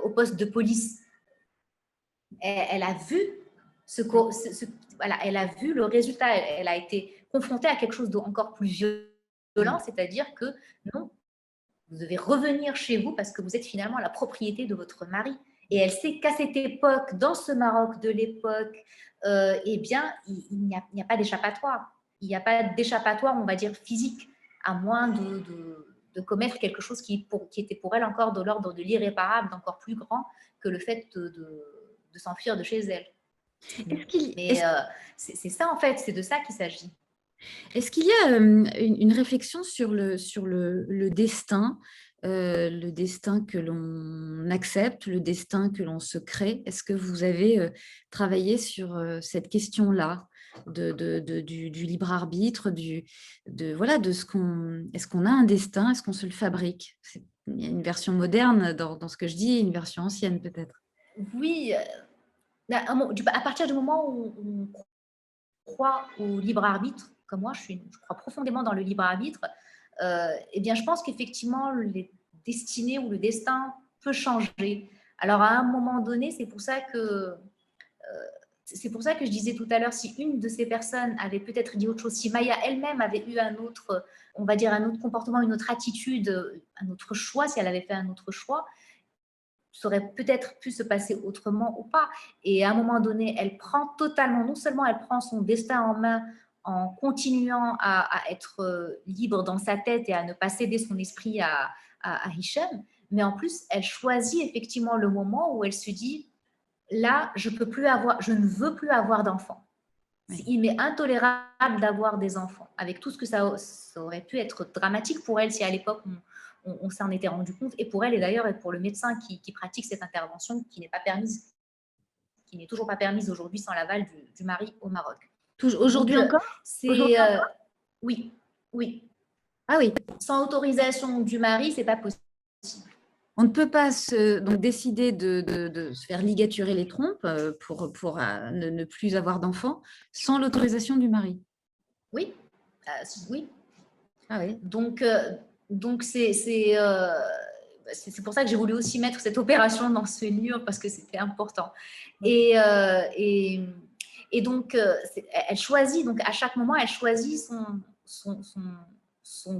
au poste de police. Elle a vu voilà, elle a vu le résultat, elle a été confrontée à quelque chose d'encore plus violent, c'est-à-dire que non, vous devez revenir chez vous parce que vous êtes finalement la propriété de votre mari. Et elle sait qu'à cette époque, dans ce Maroc de l'époque, eh bien, il n'y a pas d'échappatoire. Il n'y a pas d'échappatoire, on va dire, physique, à moins de commettre quelque chose qui était pour elle encore de l'ordre de l'irréparable, d'encore plus grand que le fait de s'enfuir de chez elle. Mais c'est ça, en fait, c'est de ça qu'il s'agit. Est-ce qu'il y a une réflexion sur le destin que l'on accepte, le destin que l'on se crée? Est-ce que vous avez travaillé sur cette question-là du libre arbitre, voilà, de ce qu'on… Est-ce qu'on a un destin? Est-ce qu'on se le fabrique? Il y a une version moderne dans ce que je dis et une version ancienne peut-être. Oui, à partir du moment où on croit au libre arbitre, comme moi, je crois profondément dans le libre arbitre, eh bien, je pense qu'effectivement, les destinées ou le destin peut changer. Alors, à un moment donné, c'est pour ça que je disais tout à l'heure, si une de ces personnes avait peut-être dit autre chose, si Maya elle-même avait eu un autre, on va dire un autre comportement, une autre attitude, un autre choix, si elle avait fait un autre choix, ça aurait peut-être pu se passer autrement ou pas. Et à un moment donné, elle prend totalement, non seulement elle prend son destin en main en continuant à être libre dans sa tête et à ne pas céder son esprit à Hicham, mais en plus, elle choisit effectivement le moment où elle se dit, là, je ne veux plus avoir d'enfants. Oui. Il m'est intolérable d'avoir des enfants, avec tout ce que ça aurait pu être dramatique pour elle si à l'époque on s'en était rendu compte, et pour elle et d'ailleurs et pour le médecin qui pratique cette intervention qui n'est pas permise, qui n'est toujours pas permise aujourd'hui sans l'aval du mari au Maroc. Aujourd'hui encore Oui, oui. Ah oui. Sans autorisation du mari, c'est pas possible. On ne peut pas donc décider de se faire ligaturer les trompes pour ne plus avoir d'enfants sans l'autorisation du mari. Oui, oui. Ah oui. Donc c'est pour ça que j'ai voulu aussi mettre cette opération dans ce livre parce que c'était important. Oui. Et donc, elle choisit, donc à chaque moment, elle choisit son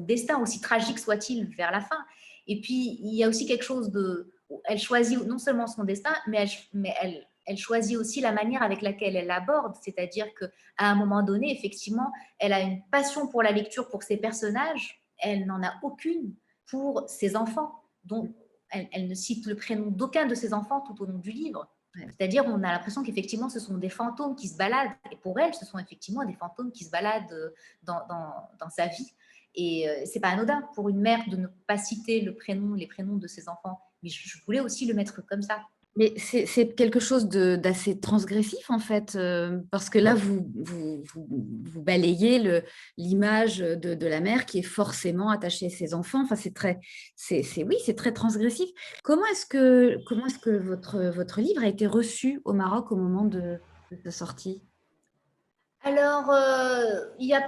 destin, aussi tragique soit-il, vers la fin. Et puis, il y a aussi quelque chose elle choisit non seulement son destin, mais elle choisit aussi la manière avec laquelle elle l'aborde, c'est-à-dire qu'à un moment donné, effectivement, elle a une passion pour la lecture, pour ses personnages, elle n'en a aucune pour ses enfants. Donc, elle ne cite le prénom d'aucun de ses enfants tout au long du livre. C'est-à-dire, on a l'impression qu'effectivement, ce sont des fantômes qui se baladent. Et pour elle, ce sont effectivement des fantômes qui se baladent dans sa vie. Et c'est pas anodin pour une mère de ne pas citer les prénoms de ses enfants. Mais je voulais aussi le mettre comme ça. Mais c'est quelque chose d'assez transgressif en fait, parce que là, vous balayez l'image de la mère qui est forcément attachée à ses enfants. Enfin, c'est très transgressif. Comment est-ce que votre livre a été reçu au Maroc au moment de sa sortie? Alors, il y a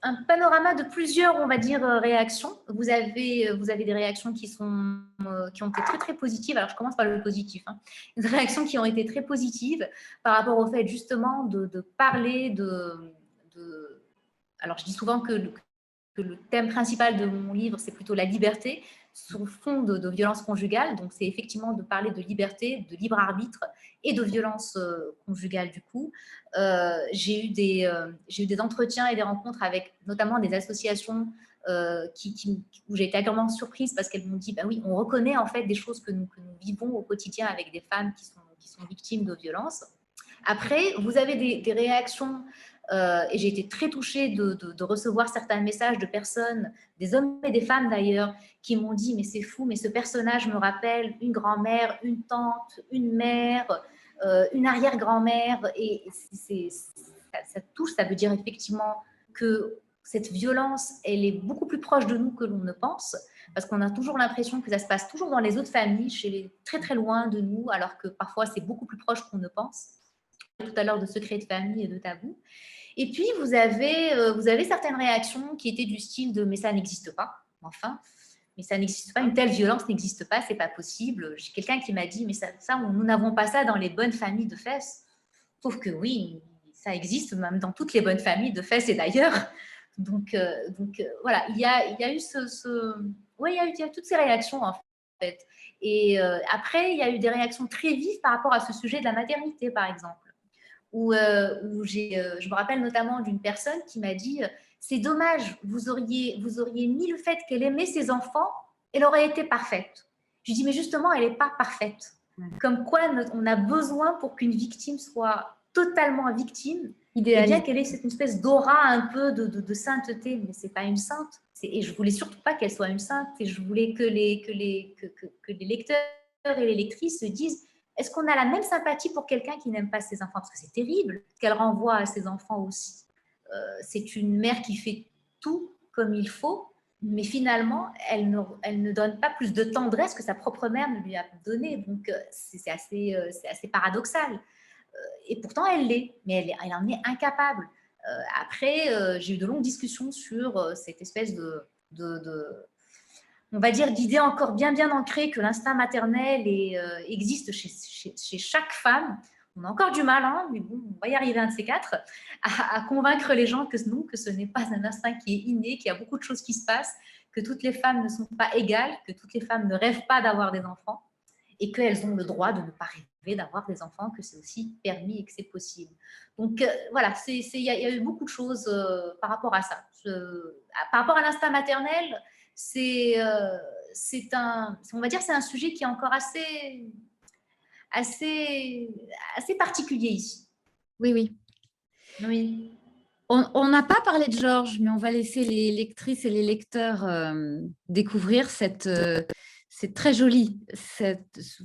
un panorama de plusieurs, on va dire, réactions. Vous avez des réactions qui ont été très, très positives. Alors, je commence par le positif. Des réactions qui ont été très positives par rapport au fait, justement, de parler Alors, je dis souvent que le thème principal de mon livre, c'est plutôt la liberté sur fond de violence conjugale. Donc, c'est effectivement de parler de liberté, de libre arbitre et de violence conjugale, du coup. J'ai eu des entretiens et des rencontres avec notamment des associations où j'ai été agréablement surprise parce qu'elles m'ont dit, bah oui, on reconnaît en fait des choses que nous vivons au quotidien avec des femmes qui sont victimes de violences. Après, vous avez des réactions et j'ai été très touchée de recevoir certains messages de personnes, des hommes et des femmes d'ailleurs, qui m'ont dit, mais c'est fou, mais ce personnage me rappelle une grand-mère, une tante, une mère, une arrière-grand-mère, et ça touche, ça veut dire effectivement que cette violence, elle est beaucoup plus proche de nous que l'on ne pense, parce qu'on a toujours l'impression que ça se passe toujours dans les autres familles, très très loin de nous, alors que parfois c'est beaucoup plus proche qu'on ne pense. Tout à l'heure de secrets de famille et de tabous. Et puis, vous avez certaines réactions qui étaient du style de « mais ça n'existe pas, enfin, mais ça n'existe pas, une telle violence n'existe pas, c'est pas possible ». J'ai quelqu'un qui m'a dit « mais ça nous n'avons pas ça dans les bonnes familles de Fès ». Sauf que oui, ça existe même dans toutes les bonnes familles de Fès et d'ailleurs. Donc, voilà, il y a eu ouais, il y a toutes ces réactions en fait. Et après, il y a eu des réactions très vives par rapport à ce sujet de la maternité, par exemple, où je me rappelle notamment d'une personne qui m'a dit c'est dommage, vous auriez mis le fait qu'elle aimait ses enfants, elle aurait été parfaite. Je lui dis mais justement, elle n'est pas parfaite. Comme quoi, on a besoin pour qu'une victime soit totalement victime, et bien qu'elle ait cette espèce d'aura un peu de sainteté, mais c'est pas une sainte. Et je voulais surtout pas qu'elle soit une sainte, et je voulais que les lecteurs et les lectrices se disent est-ce qu'on a la même sympathie pour quelqu'un qui n'aime pas ses enfants? Parce que c'est terrible ce qu'elle renvoie à ses enfants aussi. C'est une mère qui fait tout comme il faut, mais finalement, elle ne donne pas plus de tendresse que sa propre mère ne lui a donné. Donc, c'est assez paradoxal. Et pourtant, elle l'est, mais elle en est incapable. Après, j'ai eu de longues discussions sur cette espèce on va dire, d'idée encore bien ancrée que l'instinct maternel existe chez chaque femme. On a encore du mal, hein, mais bon, on va y arriver un de ces quatre, à convaincre les gens que non, que ce n'est pas un instinct qui est inné, qu'il y a beaucoup de choses qui se passent, que toutes les femmes ne sont pas égales, que toutes les femmes ne rêvent pas d'avoir des enfants et qu'elles ont le droit de ne pas rêver d'avoir des enfants, que c'est aussi permis et que c'est possible. Donc voilà, il y a eu beaucoup de choses par rapport à ça. Par rapport à l'instinct maternel, on va dire, c'est un sujet qui est encore assez particulier ici. Oui. Oui. On n'a pas parlé de Georges, mais on va laisser les lectrices et les lecteurs découvrir c'est très joli.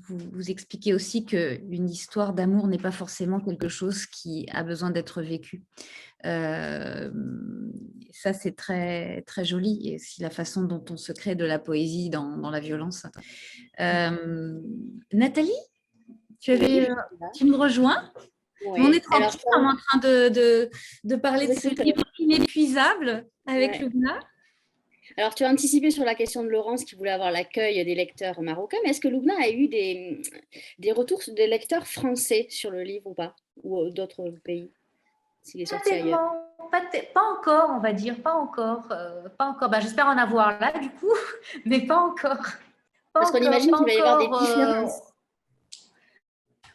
Vous expliquez aussi qu'une histoire d'amour n'est pas forcément quelque chose qui a besoin d'être vécu. Ça, c'est très, très joli. Et aussi la façon dont on se crée de la poésie dans la violence. Nathalie, tu me rejoins? Oui. On est tranquille, on est en train de parler de ce livre inépuisable avec Lubna. Alors, tu as anticipé sur la question de Laurence qui voulait avoir l'accueil des lecteurs marocains, mais est-ce que Lubna a eu des retours des lecteurs français sur le livre ou pas? Ou d'autres pays, s'il est sorti ailleurs? Pas encore, on va dire, pas encore. J'espère en avoir là, du coup, mais pas encore. Parce qu'on imagine qu'il va y avoir des différences.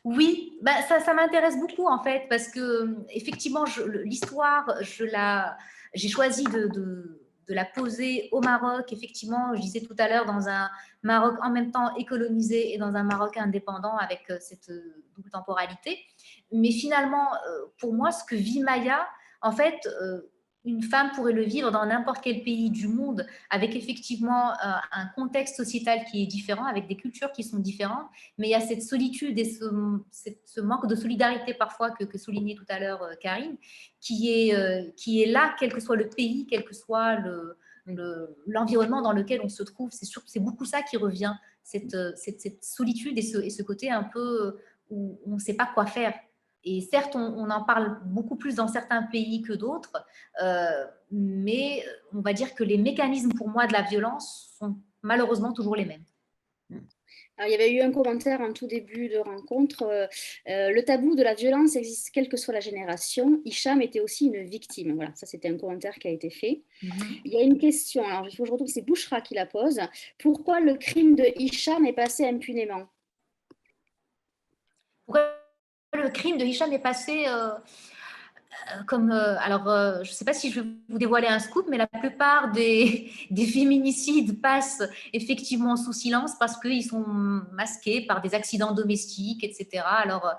Oui, ça m'intéresse beaucoup en fait, parce que effectivement, l'histoire, j'ai choisi de la poser au Maroc. Effectivement, je disais tout à l'heure, dans un Maroc en même temps écolonisé et dans un Maroc indépendant avec cette double temporalité. Mais finalement, pour moi, ce que vit Maya, en fait, une femme pourrait le vivre dans n'importe quel pays du monde, avec effectivement un contexte sociétal qui est différent, avec des cultures qui sont différentes, mais il y a cette solitude et ce manque de solidarité parfois que soulignait tout à l'heure Karine, qui est là, quel que soit le pays, quel que soit l'environnement dans lequel on se trouve. C'est beaucoup ça qui revient, cette solitude et ce côté un peu où on ne sait pas quoi faire. Et certes, on en parle beaucoup plus dans certains pays que d'autres, mais on va dire que les mécanismes pour moi de la violence sont malheureusement toujours les mêmes. Alors, il y avait eu un commentaire en tout début de rencontre. Le tabou de la violence existe quelle que soit la génération. Hicham était aussi une victime. Voilà, ça c'était un commentaire qui a été fait. Il y a une question, alors il faut que je retrouve, c'est Bouchra qui la pose. Pourquoi le crime de Hicham est passé impunément? Pourquoi le crime de Hicham est passé comme... je ne sais pas si je vais vous dévoiler un scoop, mais la plupart des féminicides passent effectivement sous silence parce qu'ils sont masqués par des accidents domestiques, etc. Alors,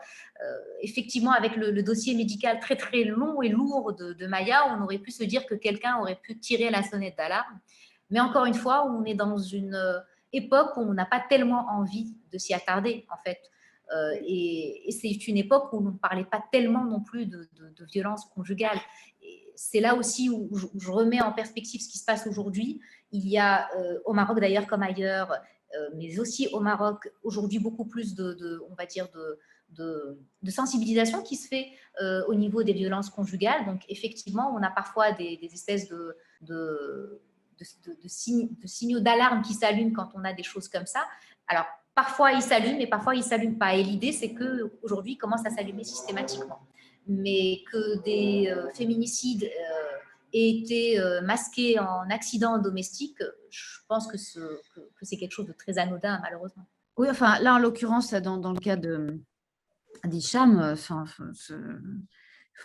effectivement, avec le dossier médical très, très long et lourd de Maya, on aurait pu se dire que quelqu'un aurait pu tirer la sonnette d'alarme. Mais encore une fois, on est dans une époque où on n'a pas tellement envie de s'y attarder, en fait. Et c'est une époque où on ne parlait pas tellement non plus de violence conjugale. C'est là aussi où je remets en perspective ce qui se passe aujourd'hui. Il y a au Maroc d'ailleurs comme ailleurs, mais aussi au Maroc aujourd'hui beaucoup plus on va dire de sensibilisation qui se fait au niveau des violences conjugales. Donc effectivement, on a parfois des espèces de signaux d'alarme qui s'allument quand on a des choses comme ça. Alors, parfois, ils s'allument et parfois, ils ne s'allument pas. Et l'idée, c'est qu'aujourd'hui, ils commencent à s'allumer systématiquement. mais que des féminicides aient été masqués en accidents domestiques, je pense que c'est quelque chose de très anodin, malheureusement. Oui, enfin, là, en l'occurrence, dans le cas d'Hicham,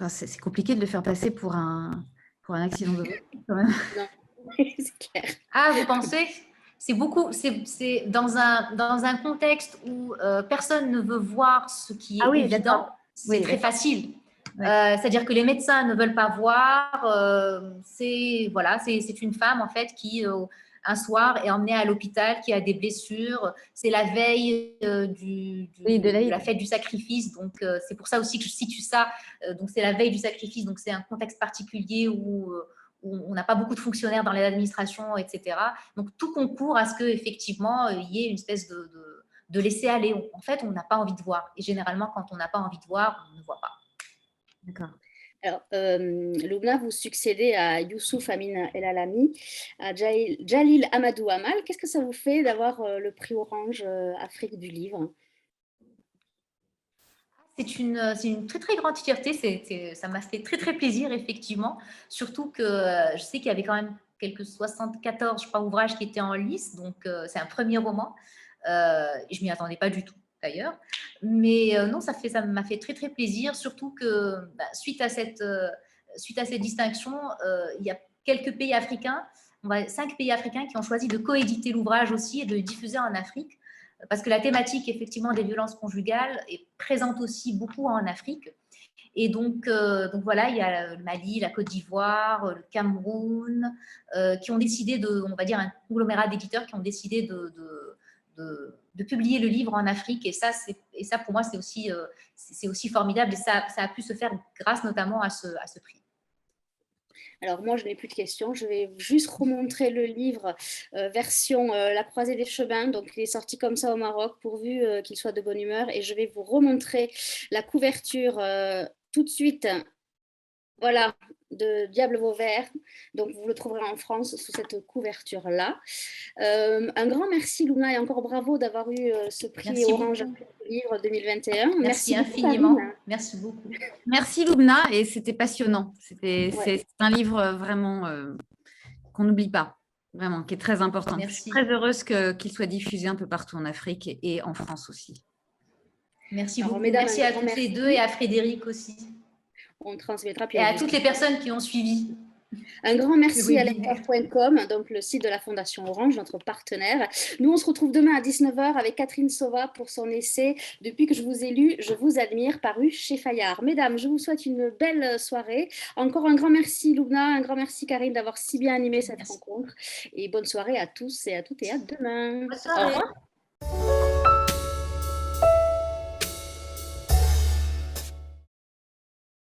c'est compliqué de le faire passer pour un accident domestique, quand même. Non, c'est clair. Ah, vous pensez? C'est dans un contexte où personne ne veut voir ce qui est évident, c'est très facile. C'est-à-dire que les médecins ne veulent pas voir. C'est une femme en fait qui un soir est emmenée à l'hôpital, qui a des blessures. C'est la veille de la fête du sacrifice, donc c'est pour ça aussi que je situe ça. Donc c'est la veille du sacrifice, donc c'est un contexte particulier où on n'a pas beaucoup de fonctionnaires dans les administrations, etc. Donc, tout concourt à ce qu'effectivement, il y ait une espèce de laisser-aller. En fait, on n'a pas envie de voir. Et généralement, quand on n'a pas envie de voir, on ne voit pas. D'accord. Alors, Loubna, vous succédez à Youssouf Amin El Alami, à Jalil Amadou Amal. Qu'est-ce que ça vous fait d'avoir le prix Orange Afrique du livre? C'est une très, très grande fierté. Ça m'a fait très, très plaisir, effectivement. Surtout que je sais qu'il y avait quand même quelques 74, je crois, ouvrages qui étaient en lice. Donc, c'est un premier roman. Et je ne m'y attendais pas du tout, d'ailleurs. Mais non, ça m'a fait très, très plaisir. Surtout que suite à cette distinction, il y a quelques pays africains, 5 pays africains qui ont choisi de coéditer l'ouvrage aussi et de le diffuser en Afrique. Parce que la thématique, effectivement, des violences conjugales est présente aussi beaucoup en Afrique. Et donc voilà, il y a le Mali, la Côte d'Ivoire, le Cameroun, qui ont décidé on va dire, un conglomérat d'éditeurs qui ont décidé de publier le livre en Afrique. Et ça pour moi, c'est aussi formidable. Et ça a pu se faire grâce notamment à ce prix. Alors moi, je n'ai plus de questions. Je vais juste remontrer le livre version La croisée des chemins. Donc, il est sorti comme ça au Maroc, pourvu qu'il soit de bonne humeur. Et je vais vous remontrer la couverture tout de suite. Voilà, de Diable Vauvert. Donc, vous le trouverez en France sous cette couverture-là. Un grand merci, Loubna, et encore bravo d'avoir eu ce prix Orange Livre 2021. Merci infiniment. Merci beaucoup. Merci, Loubna, et c'était passionnant. C'est un livre vraiment qu'on n'oublie pas, vraiment, qui est très important. Merci. Je suis très heureuse qu'il soit diffusé un peu partout en Afrique et en France aussi. Merci beaucoup. Merci à toutes les deux et à Frédéric aussi. On transmettra. Et à toutes les personnes qui ont suivi. Un grand merci à lecteur.com, donc le site de la Fondation Orange, notre partenaire. Nous, on se retrouve demain à 19h avec Catherine Sauva pour son essai « Depuis que je vous ai lu, je vous admire » paru chez Fayard. Mesdames, je vous souhaite une belle soirée. Encore un grand merci, Loubna, un grand merci, Karine, d'avoir si bien animé cette rencontre. Et bonne soirée à tous et à toutes et à demain. Bonne soirée. Au revoir.